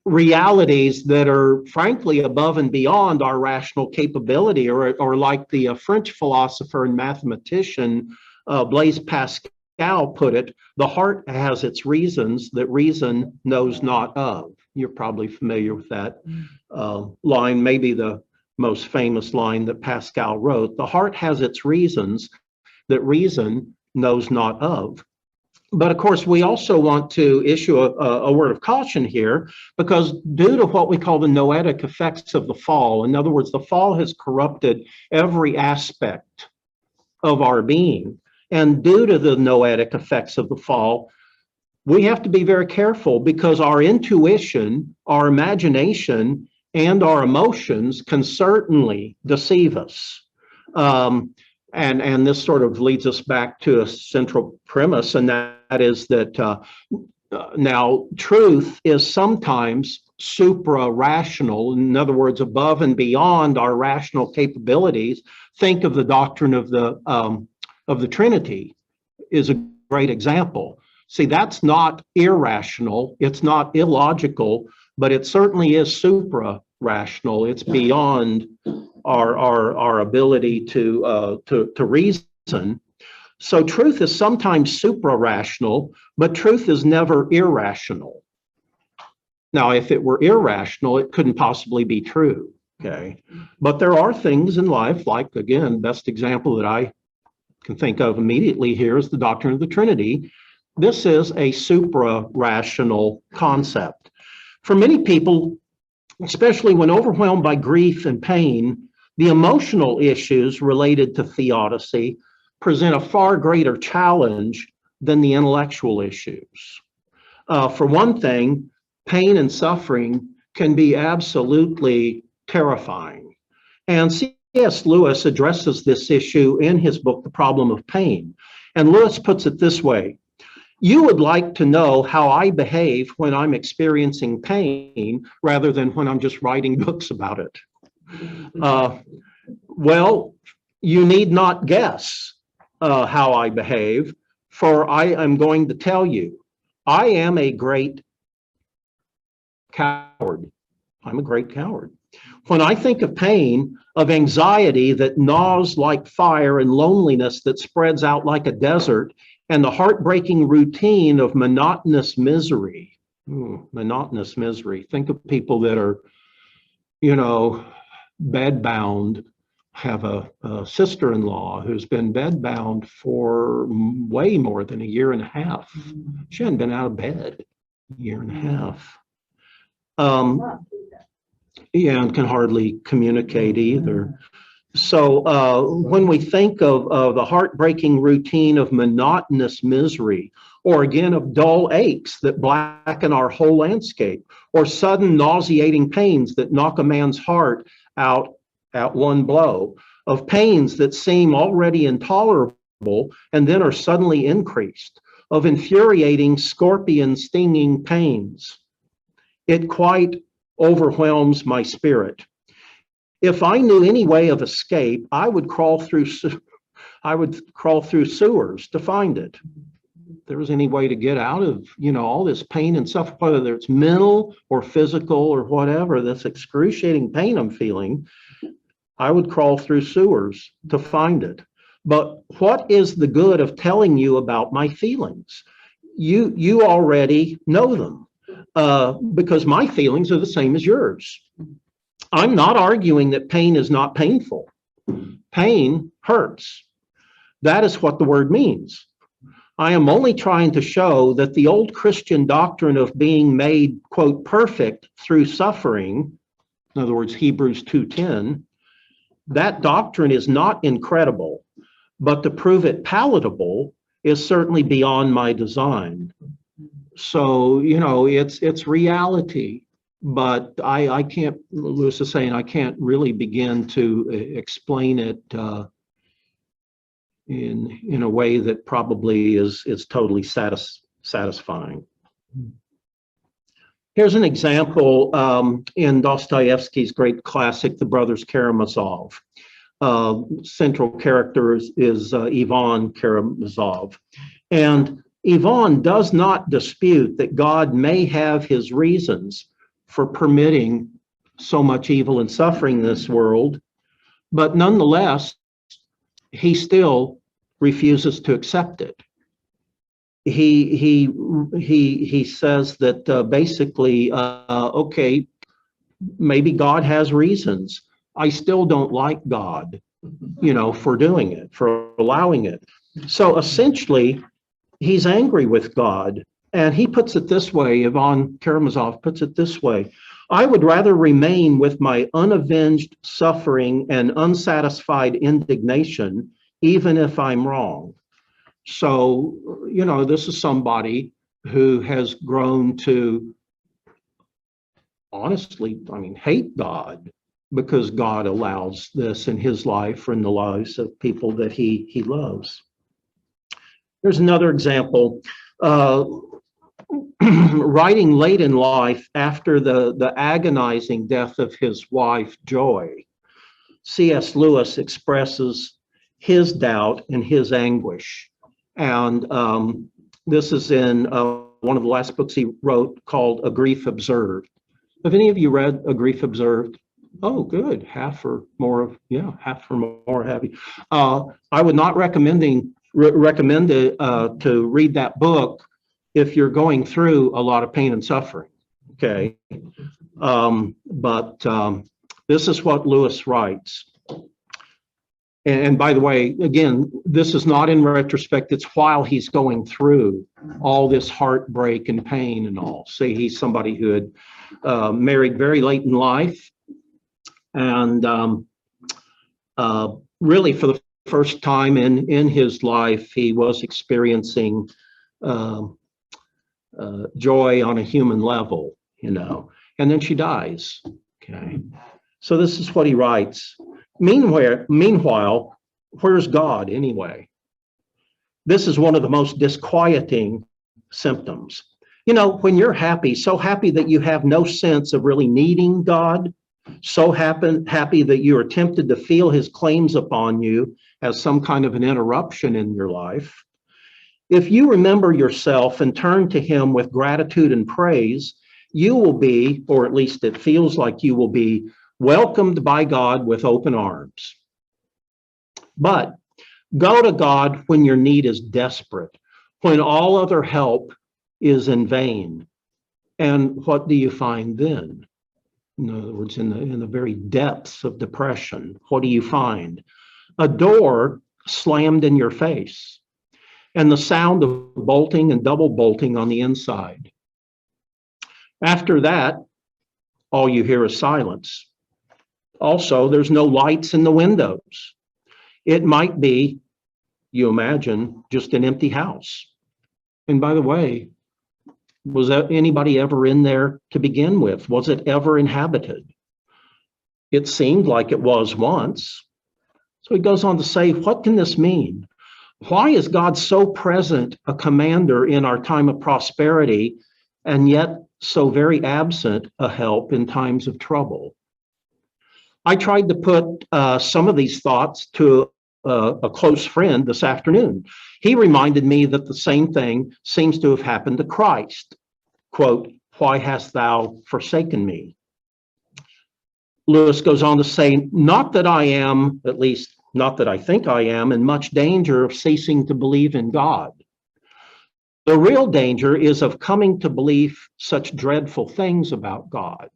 realities that are frankly above and beyond our rational capability, or like the French philosopher and mathematician Blaise Pascal put it, the heart has its reasons that reason knows not of. You're probably familiar with that line, maybe the most famous line that Pascal wrote. The heart has its reasons that reason knows not of. But of course, we also want to issue a word of caution here, because due to what we call the noetic effects of the fall, in other words, the fall has corrupted every aspect of our being. And due to the noetic effects of the fall, we have to be very careful, because our intuition, our imagination, and our emotions can certainly deceive us. And this sort of leads us back to a central premise, and that is that now truth is sometimes supra-rational, in other words, above and beyond our rational capabilities. Think of the doctrine of the Trinity is a great example. See, that's not irrational, it's not illogical, but it certainly is supra-rational. It's beyond our ability to reason. So truth is sometimes supra-rational, but truth is never irrational. Now, if it were irrational, it couldn't possibly be true, okay? But there are things in life, like, again, best example that I can think of immediately here is the doctrine of the Trinity. This is a supra-rational concept. For many people, especially when overwhelmed by grief and pain, the emotional issues related to theodicy present a far greater challenge than the intellectual issues. For one thing, pain and suffering can be absolutely terrifying. And C.S. Lewis addresses this issue in his book, The Problem of Pain. And Lewis puts it this way: you would like to know how I behave when I'm experiencing pain rather than when I'm just writing books about it. Well, you need not guess how I behave, for I am going to tell you. I am a great coward. I'm a great coward. When I think of pain, of anxiety that gnaws like fire, and loneliness that spreads out like a desert, and the heartbreaking routine of monotonous misery. Monotonous misery. Think of people that are, bedbound. Have a sister-in-law who's been bedbound for way more than a year and a half. She hadn't been out of bed a year and a half. Yeah, and can hardly communicate either. So when we think of the heartbreaking routine of monotonous misery, or again of dull aches that blacken our whole landscape, or sudden nauseating pains that knock a man's heart out at one blow, of pains that seem already intolerable and then are suddenly increased, of infuriating scorpion stinging pains, it quite overwhelms my spirit. If I knew any way of escape, I would crawl through sewers to find it. If there was any way to get out of, all this pain and suffering, whether it's mental or physical or whatever, this excruciating pain I'm feeling, I would crawl through sewers to find it. But what is the good of telling you about my feelings? You already know them, because my feelings are the same as yours. I'm not arguing that pain is not painful. Pain hurts. That is what the word means. I am only trying to show that the old Christian doctrine of being made, quote, perfect through suffering, in other words, Hebrews 2:10, that doctrine is not incredible, but to prove it palatable is certainly beyond my design. So, it's reality, but I can't, Lewis is saying, I can't really begin to explain it in a way that probably is totally satisfying. Here's an example in Dostoevsky's great classic, The Brothers Karamazov. Central character is Ivan Karamazov. And Ivan does not dispute that God may have his reasons for permitting so much evil and suffering in this world, but nonetheless, he still refuses to accept it. He says that basically, okay, maybe God has reasons. I still don't like God, for doing it, for allowing it. So essentially, he's angry with God. And he puts it this way, Ivan Karamazov puts it this way: I would rather remain with my unavenged suffering and unsatisfied indignation, even if I'm wrong. So, this is somebody who has grown to, honestly, hate God, because God allows this in his life or in the lives of people that he loves. Here's another example. Writing late in life after the agonizing death of his wife, Joy, C.S. Lewis expresses his doubt and his anguish. And this is in one of the last books he wrote called A Grief Observed. Have any of you read A Grief Observed? Oh, good. Half or more have you. I would not recommend to read that book if you're going through a lot of pain and suffering. Okay. But this is what Lewis writes. And by the way, again, this is not in retrospect, it's while he's going through all this heartbreak and pain and all. Say he's somebody who had married very late in life, and really for the first time in his life, he was experiencing joy on a human level, and then she dies. Okay. So this is what he writes. Meanwhile, where's God anyway? This is one of the most disquieting symptoms. When you're happy, so happy that you have no sense of really needing God, so happy that you are tempted to feel his claims upon you as some kind of an interruption in your life. If you remember yourself and turn to him with gratitude and praise, you will be, or at least it feels like you will be, welcomed by God with open arms. But go to God when your need is desperate, when all other help is in vain. And what do you find then? In other words, in the very depths of depression, what do you find? A door slammed in your face, and the sound of bolting and double bolting on the inside. After that, all you hear is silence. Also, there's no lights in the windows. It might be, you imagine, just an empty house. And by the way, was anybody ever in there to begin with? Was it ever inhabited? It seemed like it was once. So he goes on to say, what can this mean? Why is God so present a commander in our time of prosperity, and yet so very absent a help in times of trouble? I tried to put some of these thoughts to a close friend this afternoon. He reminded me that the same thing seems to have happened to Christ. Quote, "Why hast thou forsaken me?" Lewis goes on to say, "Not that I am, at least not that I think I am, in much danger of ceasing to believe in God. The real danger is of coming to believe such dreadful things about God,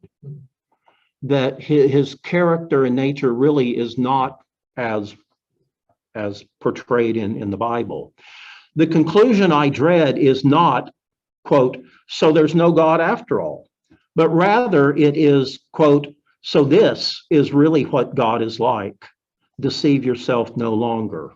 that his character and nature really is not as portrayed in the Bible. The conclusion I dread is not, quote, so there's no God after all, but rather it is, quote, so this is really what God is like. Deceive yourself no longer."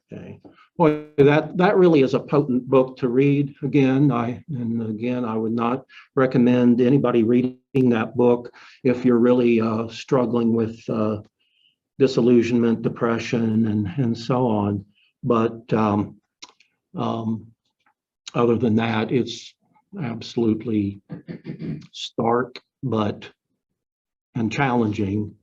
Okay. Boy, that really is a potent book to read. Again, I would not recommend anybody reading that book if you're really struggling with disillusionment, depression, and so on. But other than that, it's absolutely stark, and challenging.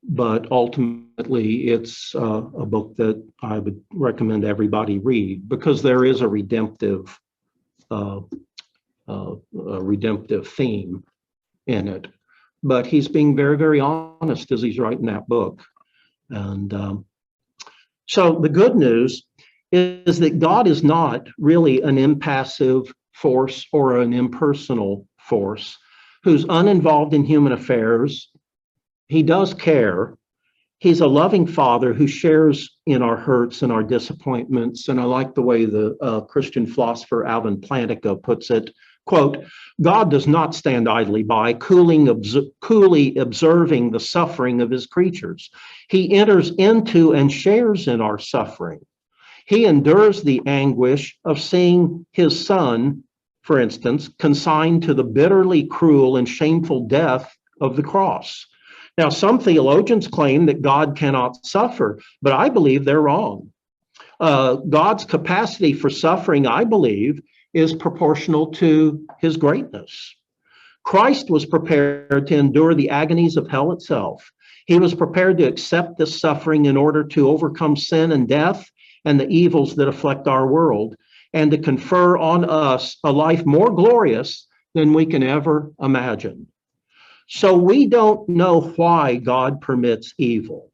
But ultimately, it's a book that I would recommend everybody read, because there is a redemptive theme in it. But he's being very, very honest as he's writing that book. And so the good news is that God is not really an impassive force or an impersonal force who's uninvolved in human affairs. He does care. He's a loving father who shares in our hurts and our disappointments. And I like the way the Christian philosopher Alvin Plantinga puts it, quote, "God does not stand idly by, coolly observing the suffering of his creatures. He enters into and shares in our suffering. He endures the anguish of seeing his son, for instance, consigned to the bitterly cruel and shameful death of the cross." Now, some theologians claim that God cannot suffer, but I believe they're wrong. God's capacity for suffering, I believe, is proportional to his greatness. Christ was prepared to endure the agonies of hell itself. He was prepared to accept this suffering in order to overcome sin and death and the evils that afflict our world, and to confer on us a life more glorious than we can ever imagine. So we don't know why God permits evil.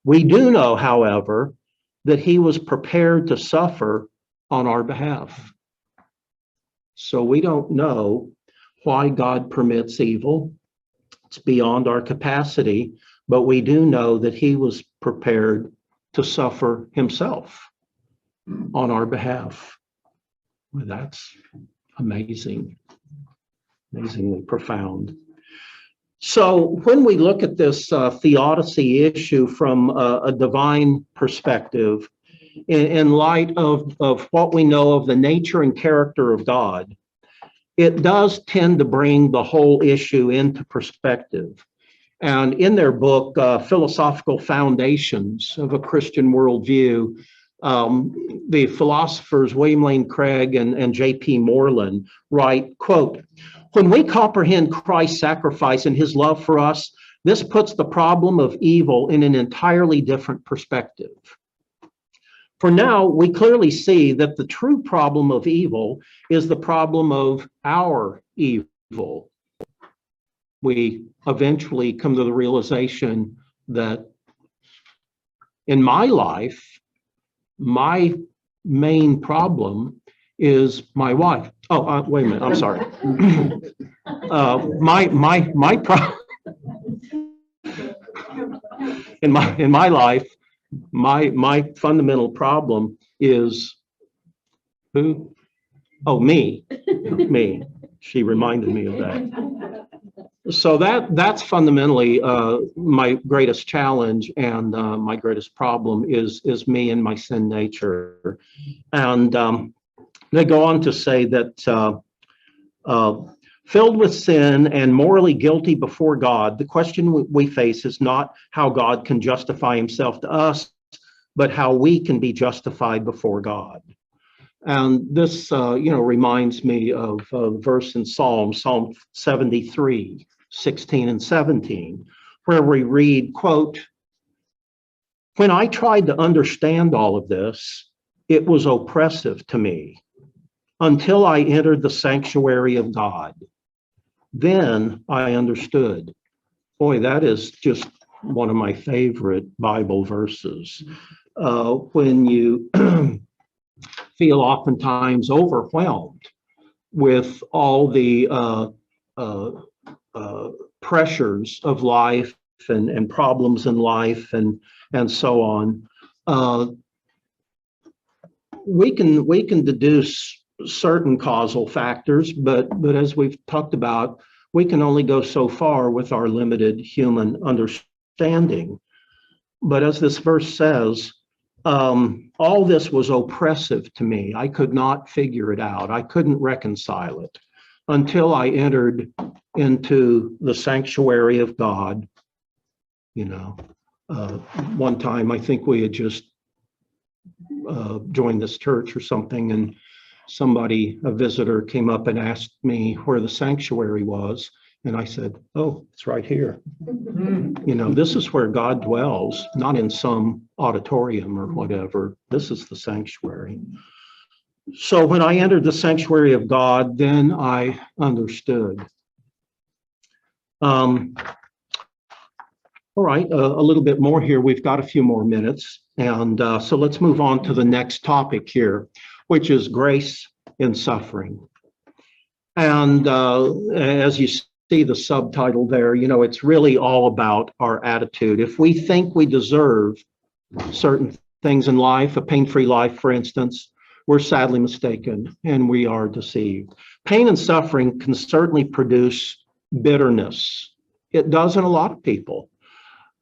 We do know, however, that he was prepared to suffer on our behalf. So we don't know why God permits evil. It's beyond our capacity, but we do know that he was prepared to suffer himself on our behalf. Well, that's amazing. Amazingly profound. So when we look at this theodicy issue from a divine perspective, in light of what we know of the nature and character of God, it does tend to bring the whole issue into perspective. And in their book, Philosophical Foundations of a Christian Worldview, the philosophers William Lane Craig and J.P. Moreland write, quote, "When we comprehend Christ's sacrifice and his love for us, this puts the problem of evil in an entirely different perspective. For now, we clearly see that the true problem of evil is the problem of our evil. We eventually come to the realization that in my life, my main problem is my wife. Oh, wait a minute. I'm sorry. In my life, my fundamental problem is who? Oh, me. She reminded me of that. So that's fundamentally my greatest challenge, and my greatest problem is me and my sin nature. And they go on to say that filled with sin and morally guilty before God, the question we face is not how God can justify himself to us, but how we can be justified before God. And this, reminds me of a verse in Psalm 73. 16 and 17, where we read, quote, "When I tried to understand all of this, it was oppressive to me until I entered the sanctuary of God. Then I understood." Boy, that is just one of my favorite Bible verses. When you feel oftentimes overwhelmed with all the pressures of life and problems in life and so on, we can deduce certain causal factors, but as we've talked about, we can only go so far with our limited human understanding. But as this verse says, all this was oppressive to me. I could not figure it out. I couldn't reconcile it until I entered into the sanctuary of God. You know, one time I think we had just joined this church or something, and a visitor came up and asked me where the sanctuary was. And I said, "Oh, it's right here." You know, this is where God dwells, not in some auditorium or whatever. This is the sanctuary. So when I entered the sanctuary of God, then I understood. All right, a little bit more here. We've got a few more minutes. And so let's move on to the next topic here, which is grace in suffering. And as you see the subtitle there, you know, it's really all about our attitude. If we think we deserve certain things in life, a pain-free life, for instance, we're sadly mistaken and we are deceived. Pain and suffering can certainly produce bitterness. It does in a lot of people,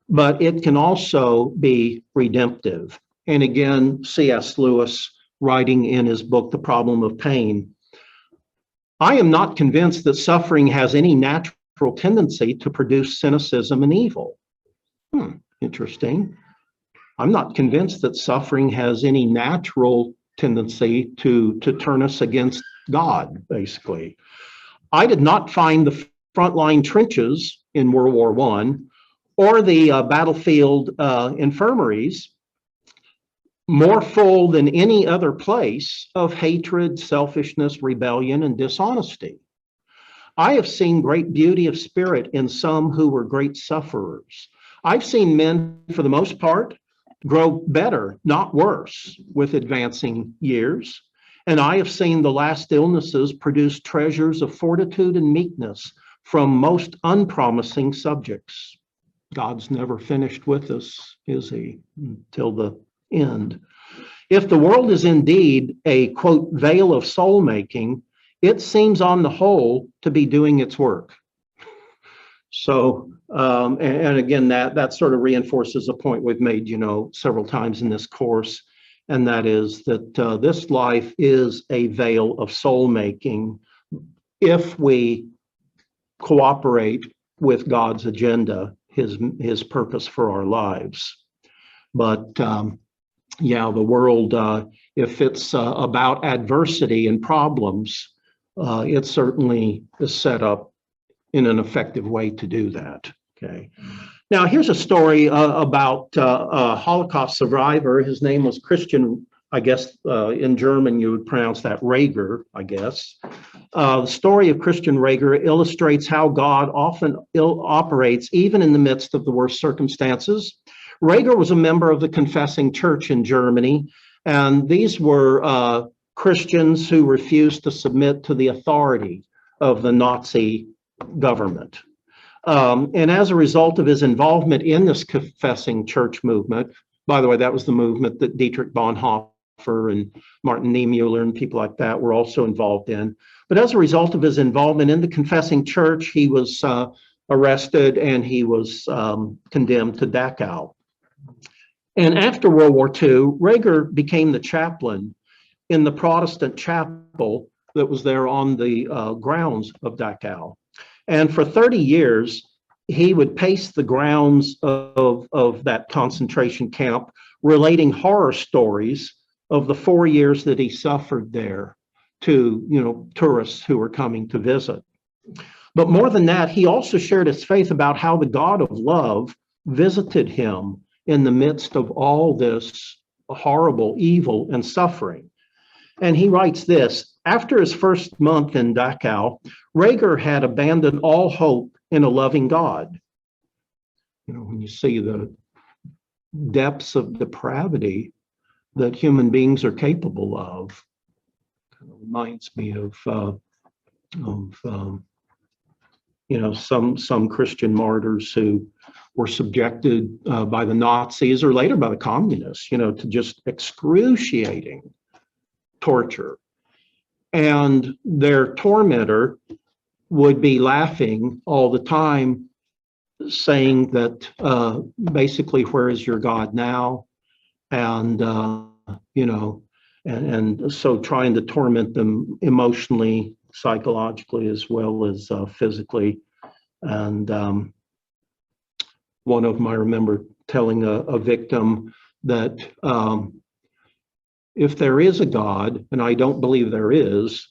but it can also be redemptive. And again, C.S. Lewis, writing in his book, The Problem of Pain, "I am not convinced that suffering has any natural tendency to produce cynicism and evil." Interesting. I'm not convinced that suffering has any natural tendency to turn us against God, basically. I did not find the frontline trenches in World War I or the battlefield infirmaries more full than any other place of hatred, selfishness, rebellion, and dishonesty. I have seen great beauty of spirit in some who were great sufferers. I've seen men, for the most part, grow better, not worse, with advancing years. And I have seen the last illnesses produce treasures of fortitude and meekness from most unpromising subjects. God's never finished with us, is he, until the end. If the world is indeed a, quote, veil of soul making, it seems on the whole to be doing its work. So, and again, that sort of reinforces a point we've made, you know, several times in this course, and that is that this life is a veil of soul making if we cooperate with God's agenda, his purpose for our lives. But yeah, the world, if it's about adversity and problems, it certainly is set up in an effective way to do that. Okay. Now, here's a story about a Holocaust survivor. His name was Christian, I guess in German you would pronounce that Rager, I guess. The story of Christian Rager illustrates how God often operates even in the midst of the worst circumstances. Rager was a member of the Confessing Church in Germany, and these were Christians who refused to submit to the authority of the Nazi government. And as a result of his involvement in this Confessing Church movement, by the way, that was the movement that Dietrich Bonhoeffer and Martin Niemöller and people like that were also involved in. But as a result of his involvement in the Confessing Church, he was arrested and he was condemned to Dachau. And after World War II, Rager became the chaplain in the Protestant chapel that was there on the grounds of Dachau. And for 30 years, he would pace the grounds of that concentration camp, relating horror stories of the 4 years that he suffered there to, you know, tourists who were coming to visit. But more than that, he also shared his faith about how the God of love visited him in the midst of all this horrible evil and suffering. And he writes this: after his first month in Dachau, Rager had abandoned all hope in a loving God. You know, when you see the depths of depravity that human beings are capable of, kind of reminds me of you know, some Christian martyrs who were subjected by the Nazis or later by the communists, you know, to just excruciating torture. And their tormentor would be laughing all the time, saying that basically, where is your God now? And, you know, and so trying to torment them emotionally, psychologically, as well as physically. And one of them, I remember telling a victim that if there is a God, and I don't believe there is,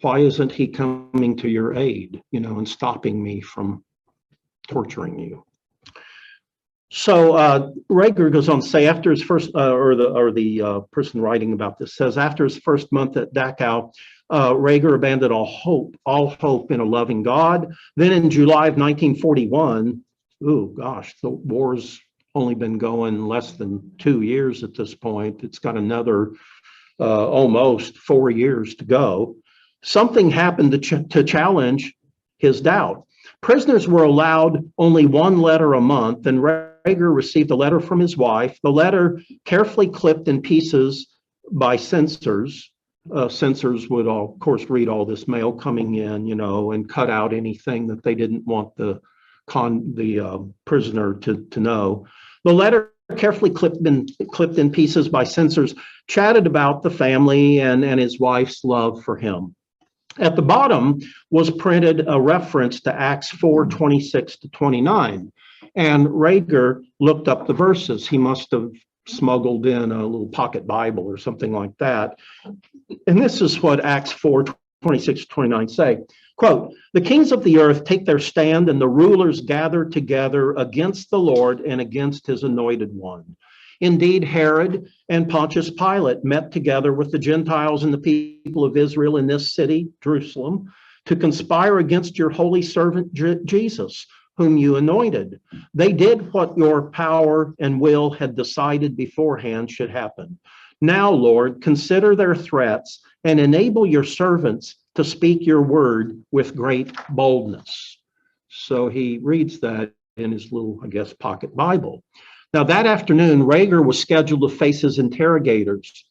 why isn't he coming to your aid, you know, and stopping me from torturing you? So Rager goes on to say, after his first, the person writing about this says, after his first month at Dachau, Rager abandoned all hope in a loving God. Then in July of 1941, oh gosh, the war's only been going less than 2 years at this point. It's got another almost 4 years to go. Something happened to challenge his doubt. Prisoners were allowed only one letter a month, and Rager received a letter from his wife. The letter, carefully clipped in pieces by censors. Censors would, of course, read all this mail coming in, you know, and cut out anything that they didn't want the prisoner to know. The letter, carefully clipped in pieces by censors, chatted about the family and his wife's love for him. At the bottom was printed a reference to Acts 4:26-29, and Rager looked up the verses. He must have smuggled in a little pocket Bible or something like that. And this is what Acts 4:26-29 say. Quote, the kings of the earth take their stand and the rulers gather together against the Lord and against his anointed one. Indeed, Herod and Pontius Pilate met together with the Gentiles and the people of Israel in this city, Jerusalem, to conspire against your holy servant Jesus, whom you anointed. They did what your power and will had decided beforehand should happen. Now, Lord, consider their threats and enable your servants to speak your word with great boldness. So he reads that in his little, I guess, pocket Bible. Now, that afternoon, Rager was scheduled to face his interrogators.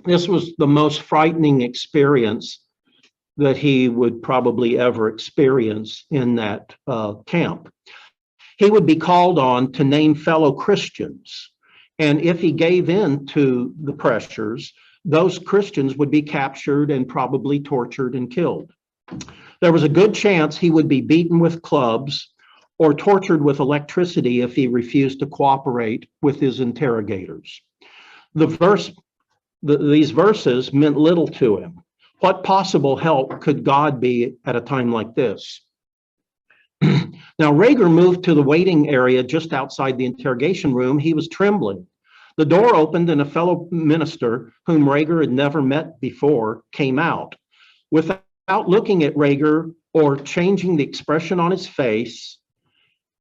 This was the most frightening experience that he would probably ever experience in that camp. He would be called on to name fellow Christians. And if he gave in to the pressures, those Christians would be captured and probably tortured and killed. There was a good chance he would be beaten with clubs or tortured with electricity if he refused to cooperate with his interrogators. These verses meant little to him. What possible help could God be at a time like this? Now, Rager moved to the waiting area just outside the interrogation room. He was trembling. The door opened and a fellow minister, whom Rager had never met before, came out. Without looking at Rager or changing the expression on his face,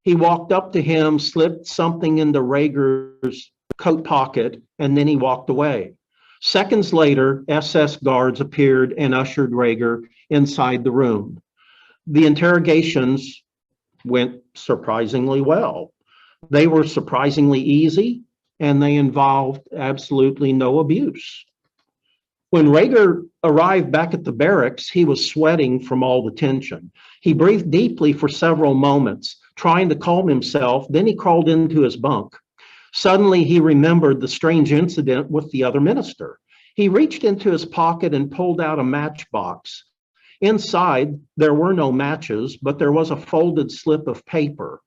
he walked up to him, slipped something into Rager's coat pocket, and then he walked away. Seconds later, SS guards appeared and ushered Rager inside the room. The interrogations went surprisingly well. They were surprisingly easy, and they involved absolutely no abuse. When Rager arrived back at the barracks, he was sweating from all the tension. He breathed deeply for several moments, trying to calm himself. Then he crawled into his bunk. Suddenly, he remembered the strange incident with the other minister. He reached into his pocket and pulled out a matchbox. Inside, there were no matches, but there was a folded slip of paper.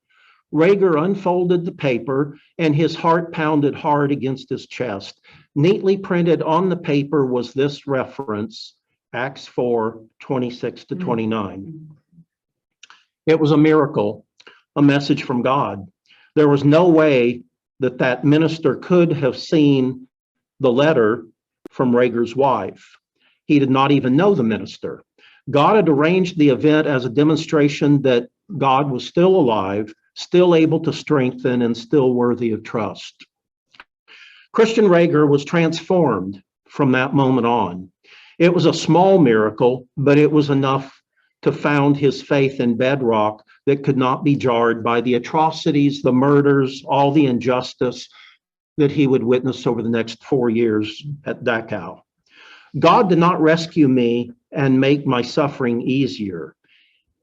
Rager unfolded the paper, and his heart pounded hard against his chest. Neatly printed on the paper was this reference, Acts 4:26-29. It was a miracle, a message from God. There was no way that that minister could have seen the letter from Rager's wife. He did not even know the minister. God had arranged the event as a demonstration that God was still alive, still able to strengthen, and still worthy of trust. Christian Rager was transformed from that moment on. It was a small miracle, but it was enough to found his faith in bedrock that could not be jarred by the atrocities, the murders, all the injustice that he would witness over the next 4 years at Dachau. God did not rescue me and make my suffering easier.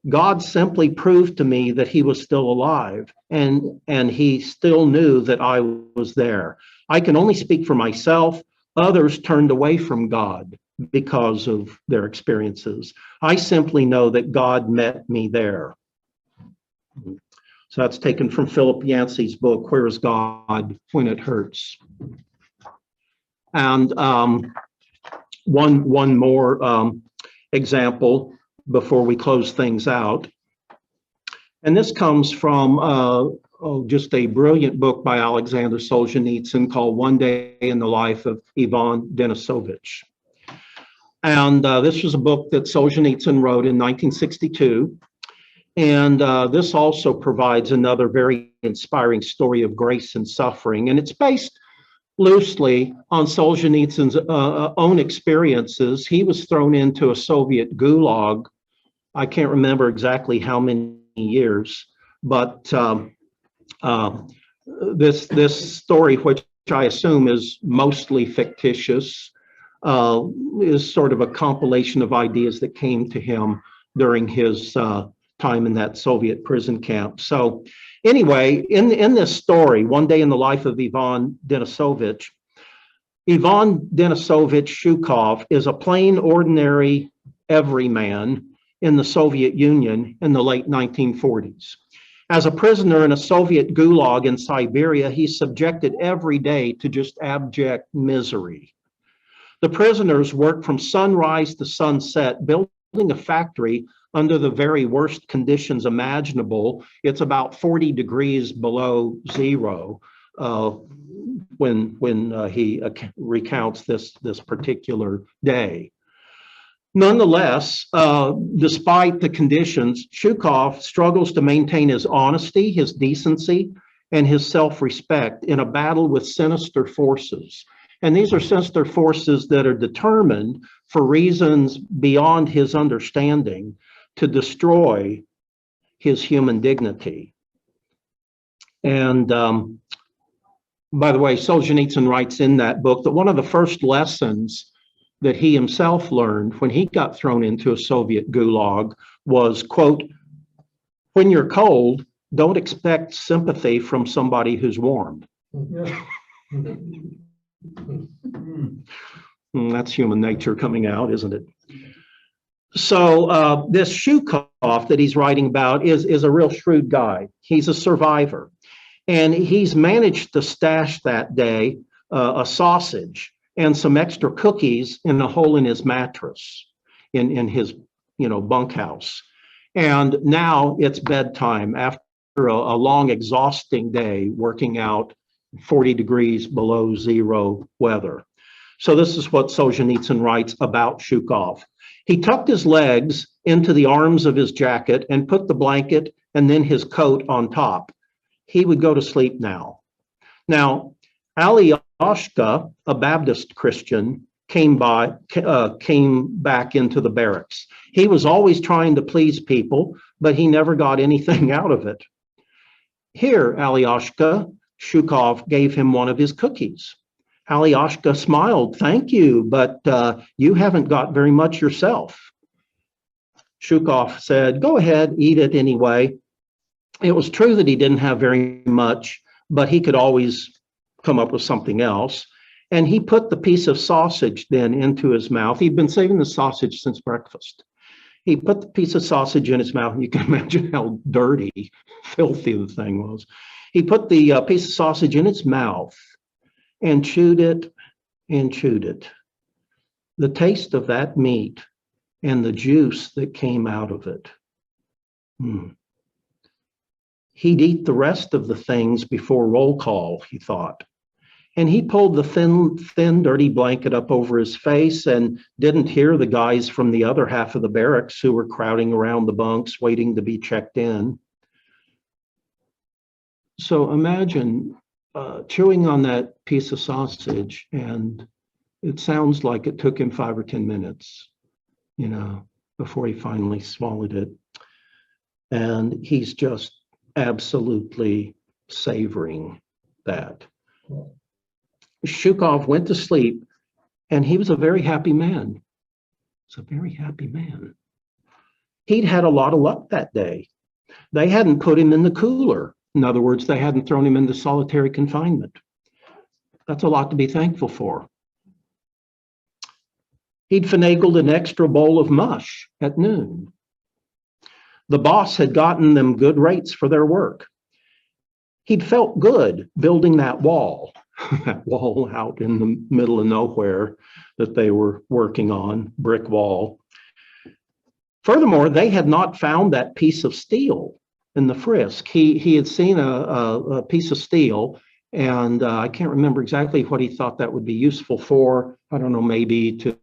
God simply proved to me that he was still alive, and he still knew that I was there. I can only speak for myself. Others turned away from God because of their experiences. I simply know that God met me there. So that's taken from Philip Yancey's book, Where is God When It Hurts? And one more example before we close things out. And this comes from just a brilliant book by Alexander Solzhenitsyn called One Day in the Life of Ivan Denisovich. And this was a book that Solzhenitsyn wrote in 1962. And this also provides another very inspiring story of grace and suffering. And it's based loosely on Solzhenitsyn's own experiences. He was thrown into a Soviet gulag. I can't remember exactly how many years, but this story, which I assume is mostly fictitious, is sort of a compilation of ideas that came to him during his time in that Soviet prison camp. So anyway, in this story, One Day in the Life of Ivan Denisovich Shukov is a plain, ordinary everyman in the Soviet Union in the late 1940s. As a prisoner in a Soviet gulag in Siberia, he's subjected every day to just abject misery. The prisoners work from sunrise to sunset, building a factory under the very worst conditions imaginable. It's about 40 degrees below zero when he recounts this particular day. Nonetheless, despite the conditions, Shukov struggles to maintain his honesty, his decency, and his self-respect in a battle with sinister forces. And these are sinister forces that are determined, for reasons beyond his understanding, to destroy his human dignity. And by the way, Solzhenitsyn writes in that book that one of the first lessons that he himself learned when he got thrown into a Soviet gulag was, quote, when you're cold, don't expect sympathy from somebody who's warm. That's human nature coming out, isn't it? So this Shukov that he's writing about is a real shrewd guy. He's a survivor. And he's managed to stash that day a sausage and some extra cookies in a hole in his mattress in his bunkhouse. And now it's bedtime after a long, exhausting day working out 40 degrees below zero weather. So this is what Solzhenitsyn writes about Shukov. He tucked his legs into the arms of his jacket and put the blanket and then his coat on top. He would go to sleep now. Now, Alioshka, a Baptist Christian, came back into the barracks. He was always trying to please people, but he never got anything out of it. Here, Alioshka, Shukov gave him one of his cookies. Alioshka smiled, thank you, but you haven't got very much yourself. Shukov said, go ahead, eat it anyway. It was true that he didn't have very much, but he could always come up with something else. And he put the piece of sausage then into his mouth. He'd been saving the sausage since breakfast. He put the piece of sausage in his mouth, and you can imagine how dirty, filthy the thing was. He put the piece of sausage in his mouth and chewed it and chewed it. The taste of that meat and the juice that came out of it. He'd eat the rest of the things before roll call, he thought. And he pulled the thin, dirty blanket up over his face and didn't hear the guys from the other half of the barracks who were crowding around the bunks waiting to be checked in. So imagine chewing on that piece of sausage, and it sounds like it took him 5 or 10 minutes, before he finally swallowed it. And he's just absolutely savoring that. Shukov went to sleep, and he was a very happy man. He's a very happy man. He'd had a lot of luck that day. They hadn't put him in the cooler. In other words, they hadn't thrown him into solitary confinement. That's a lot to be thankful for. He'd finagled an extra bowl of mush at noon. The boss had gotten them good rates for their work. He'd felt good building that wall, that wall out in the middle of nowhere that they were working on, brick wall. Furthermore, they had not found that piece of steel in the frisk. He had seen a piece of steel, and I can't remember exactly what he thought that would be useful for. I don't know, maybe to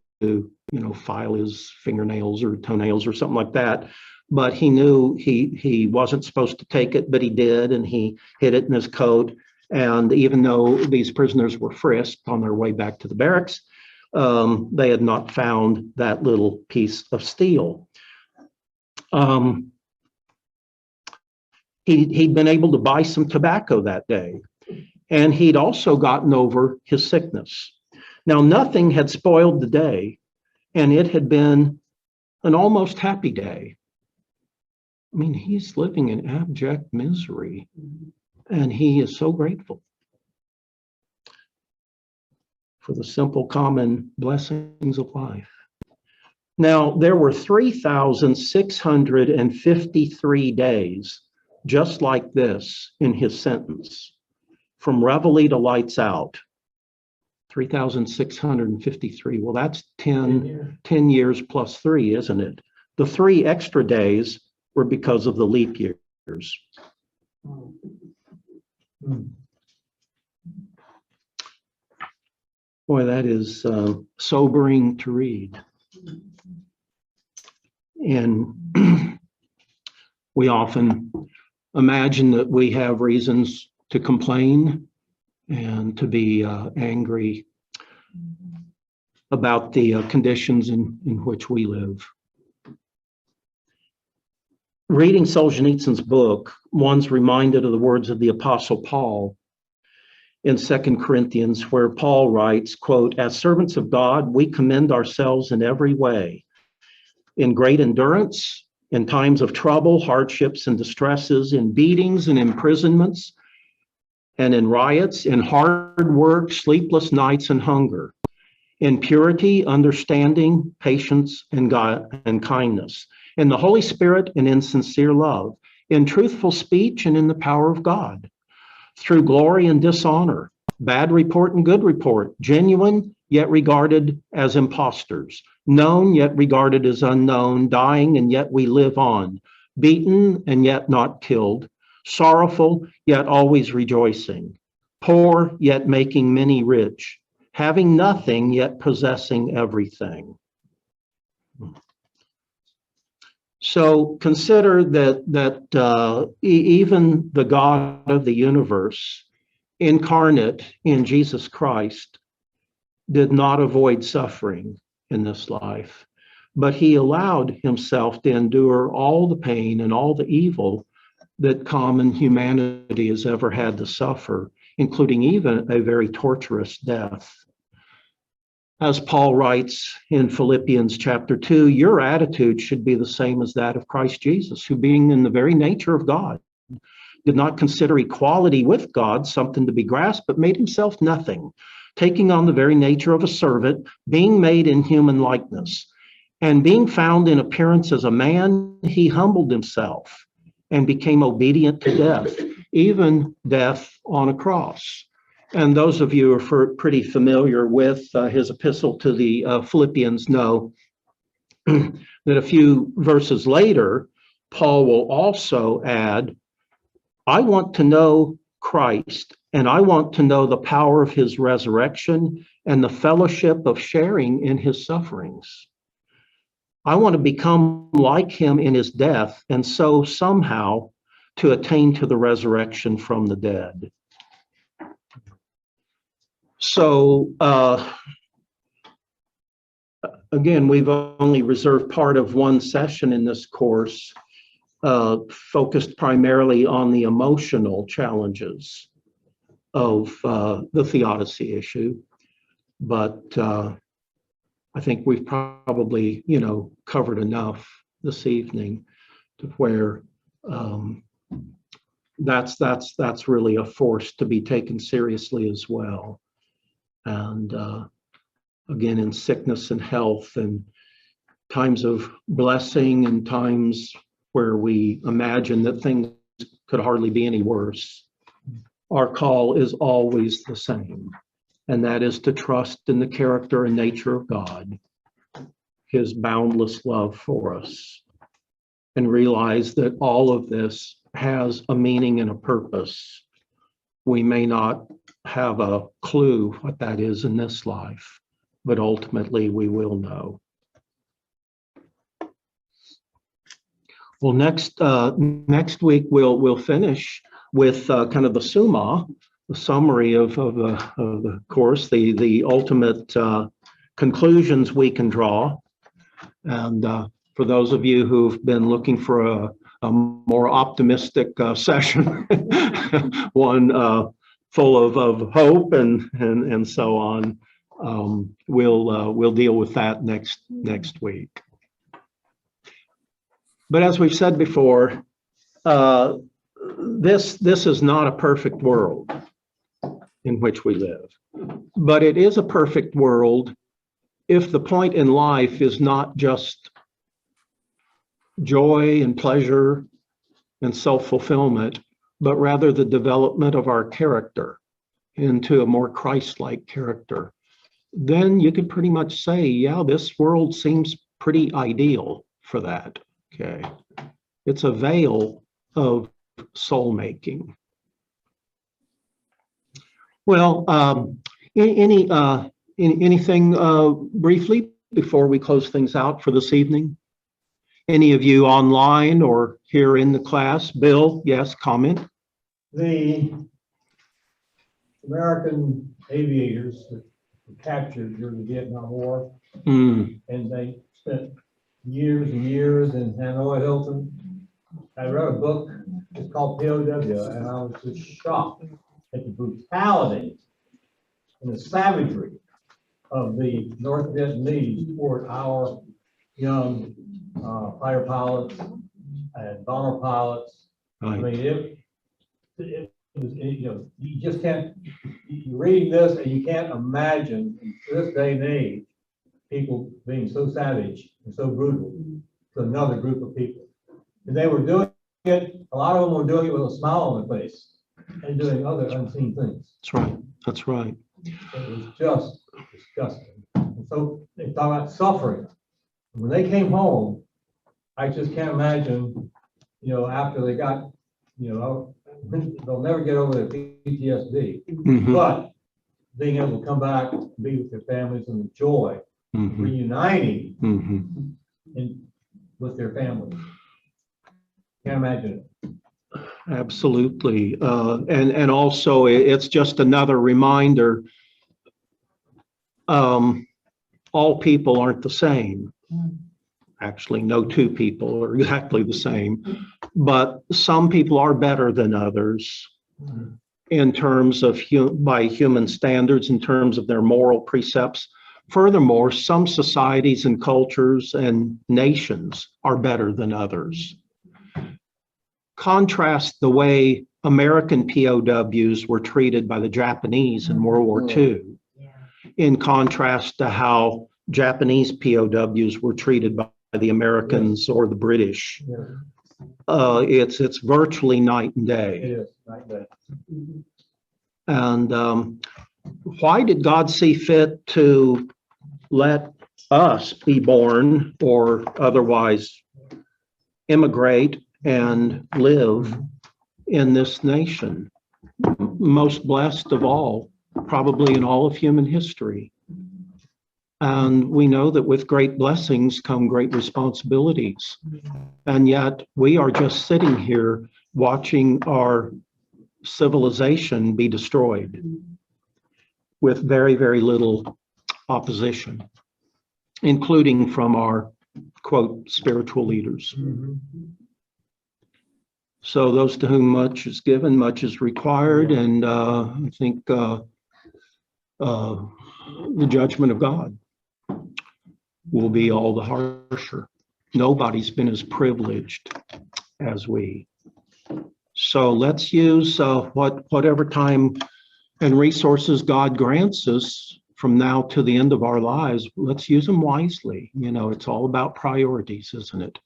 file his fingernails or toenails or something like that. But he knew he wasn't supposed to take it, but he did, and he hid it in his coat. And even though these prisoners were frisked on their way back to the barracks, they had not found that little piece of steel. He'd been able to buy some tobacco that day, and he'd also gotten over his sickness. Now, nothing had spoiled the day, and it had been an almost happy day. I mean, he's living in abject misery, and he is so grateful for the simple, common blessings of life. Now, there were 3,653 days just like this in his sentence, from reveille to lights out. 3,653. Well, that's 10 years plus 3, isn't it? The 3 extra days were because of the leap years. Boy, that is sobering to read. And we often imagine that we have reasons to complain and to be angry about the conditions in which we live. Reading Solzhenitsyn's book, one's reminded of the words of the Apostle Paul in 2 Corinthians, where Paul writes, quote, "As servants of God, we commend ourselves in every way, in great endurance, in times of trouble, hardships, and distresses, in beatings and imprisonments, and in riots, in hard work, sleepless nights, and hunger, in purity, understanding, patience, and kindness, in the Holy Spirit and in sincere love, in truthful speech and in the power of God, through glory and dishonor, bad report and good report, genuine yet regarded as impostors, known yet regarded as unknown, dying and yet we live on, beaten and yet not killed, sorrowful yet always rejoicing, poor yet making many rich, having nothing yet possessing everything." So consider that even the God of the universe, incarnate in Jesus Christ, did not avoid suffering in this life, but he allowed himself to endure all the pain and all the evil that common humanity has ever had to suffer, including even a very torturous death. As Paul writes in Philippians chapter 2, your attitude should be the same as that of Christ Jesus, who being in the very nature of God, did not consider equality with God something to be grasped, but made himself nothing, taking on the very nature of a servant, being made in human likeness. And being found in appearance as a man, he humbled himself and became obedient to death, even death on a cross. And those of you who are pretty familiar with his epistle to the Philippians know that a few verses later, Paul will also add I want to know Christ, and I want to know the power of his resurrection and the fellowship of sharing in his sufferings. I want to become like him in his death, and so somehow to attain to the resurrection from the dead. So, again, we've only reserved part of one session in this course, focused primarily on the emotional challenges of the theodicy issue. But I think we've probably, covered enough this evening to where that's really a force to be taken seriously as well. And again, in sickness and health and times of blessing and times where we imagine that things could hardly be any worse, our call is always the same, and that is to trust in the character and nature of God, his boundless love for us, and realize that all of this has a meaning and a purpose. We may not have a clue what that is in this life, but ultimately we will know. Well, next week we'll finish with kind of the summa, the summary of the course, the ultimate conclusions we can draw. And for those of you who've been looking for a more optimistic session, one full of hope and so on, we'll deal with that next week. But as we've said before, this is not a perfect world in which we live, but it is a perfect world if the point in life is not just joy and pleasure and self-fulfillment, but rather the development of our character into a more Christ-like character. Then you could pretty much say, yeah, this world seems pretty ideal for that. Okay, it's a veil of soul making. Well, anything briefly before we close things out for this evening? Any of you online or here in the class? Bill, yes, comment? The American aviators that were captured during the Vietnam War, and they spent years and years in Hanoi Hilton. I read a book, it's called POW, and I was just shocked at the brutality and the savagery of the North Vietnamese toward our young fighter pilots and bomber pilots. Right. I mean, it was, you just can't, you're reading this and you can't imagine in this day and age, people being so savage and so brutal to another group of people. And they were doing it, a lot of them were doing it with a smile on their face and doing other unseen things. That's right. That's right. It was just disgusting. And so they talk about suffering. When they came home, I just can't imagine, after they got, they'll never get over their PTSD, but being able to come back and be with their families and the joy, reuniting with their families. Can't imagine it. Absolutely. And also it's just another reminder, all people aren't the same. Actually, no two people are exactly the same, but some people are better than others in terms of by human standards, in terms of their moral precepts. Furthermore, some societies and cultures and nations are better than others. Contrast the way American POWs were treated by the Japanese in World War II, in contrast to how Japanese POWs were treated by the Americans or the British. It's virtually night and day. It is night and day. And why did God see fit to let us be born or otherwise immigrate and live in this nation, most blessed of all, probably in all of human history. And we know that with great blessings come great responsibilities. And yet we are just sitting here watching our civilization be destroyed with very, very little opposition, including from our, quote, spiritual leaders. So those to whom much is given, much is required, and I think the judgment of God will be all the harsher. Nobody's been as privileged as we. So let's use whatever time and resources God grants us from now to the end of our lives. Let's use them wisely. You know, it's all about priorities, isn't it?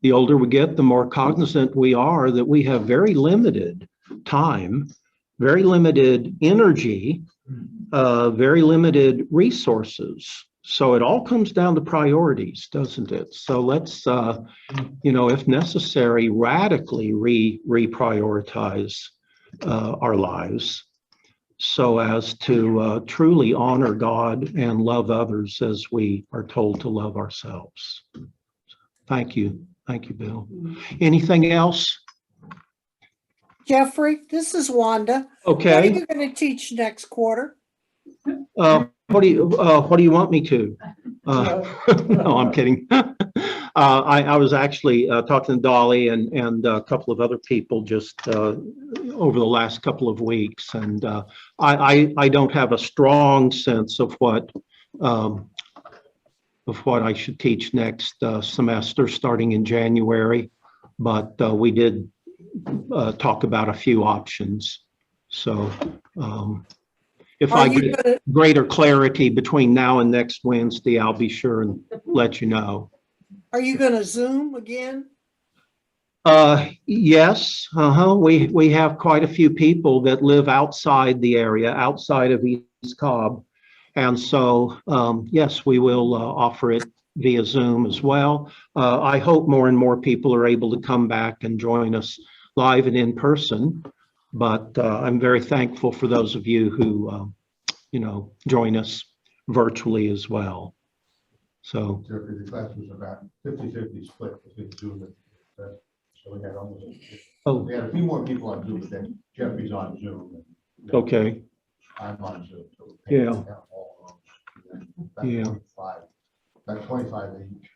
The older we get, the more cognizant we are that we have very limited time, very limited energy, very limited resources. So it all comes down to priorities, doesn't it? So let's, you know, if necessary, radically reprioritize our lives so as to truly honor God and love others as we are told to love ourselves. Thank you. Thank you, Bill. Anything else? Jeffrey, this is Wanda. What are Okay. you going to teach next quarter? What do you want me to? No, I'm kidding. I was actually talking to Dolly and a couple of other people just over the last couple of weeks, and I don't have a strong sense of what I should teach next semester starting in January, but we did talk about a few options. So if I get greater clarity between now and next Wednesday, I'll be sure and let you know. Are you going to Zoom again? Yes, we have quite a few people that live outside the area, outside of East Cobb. And so, yes, we will offer it via Zoom as well. I hope more and more people are able to come back and join us live and in person. But I'm very thankful for those of you who, you know, join us virtually as well. So The class was about 50-50 split between Zoom and so we had almost. Oh. We had a few more people on Zoom, but then Jeffrey's on Zoom. And okay. I'm on Zoom. So Yeah. About Yeah. 25 each.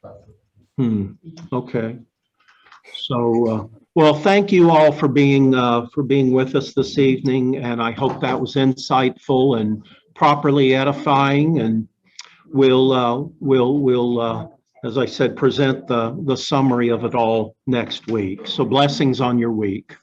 Okay. So, well, thank you all for being with us this evening, and I hope that was insightful and properly edifying. And we'll as I said, present the summary of it all next week. So blessings on your week.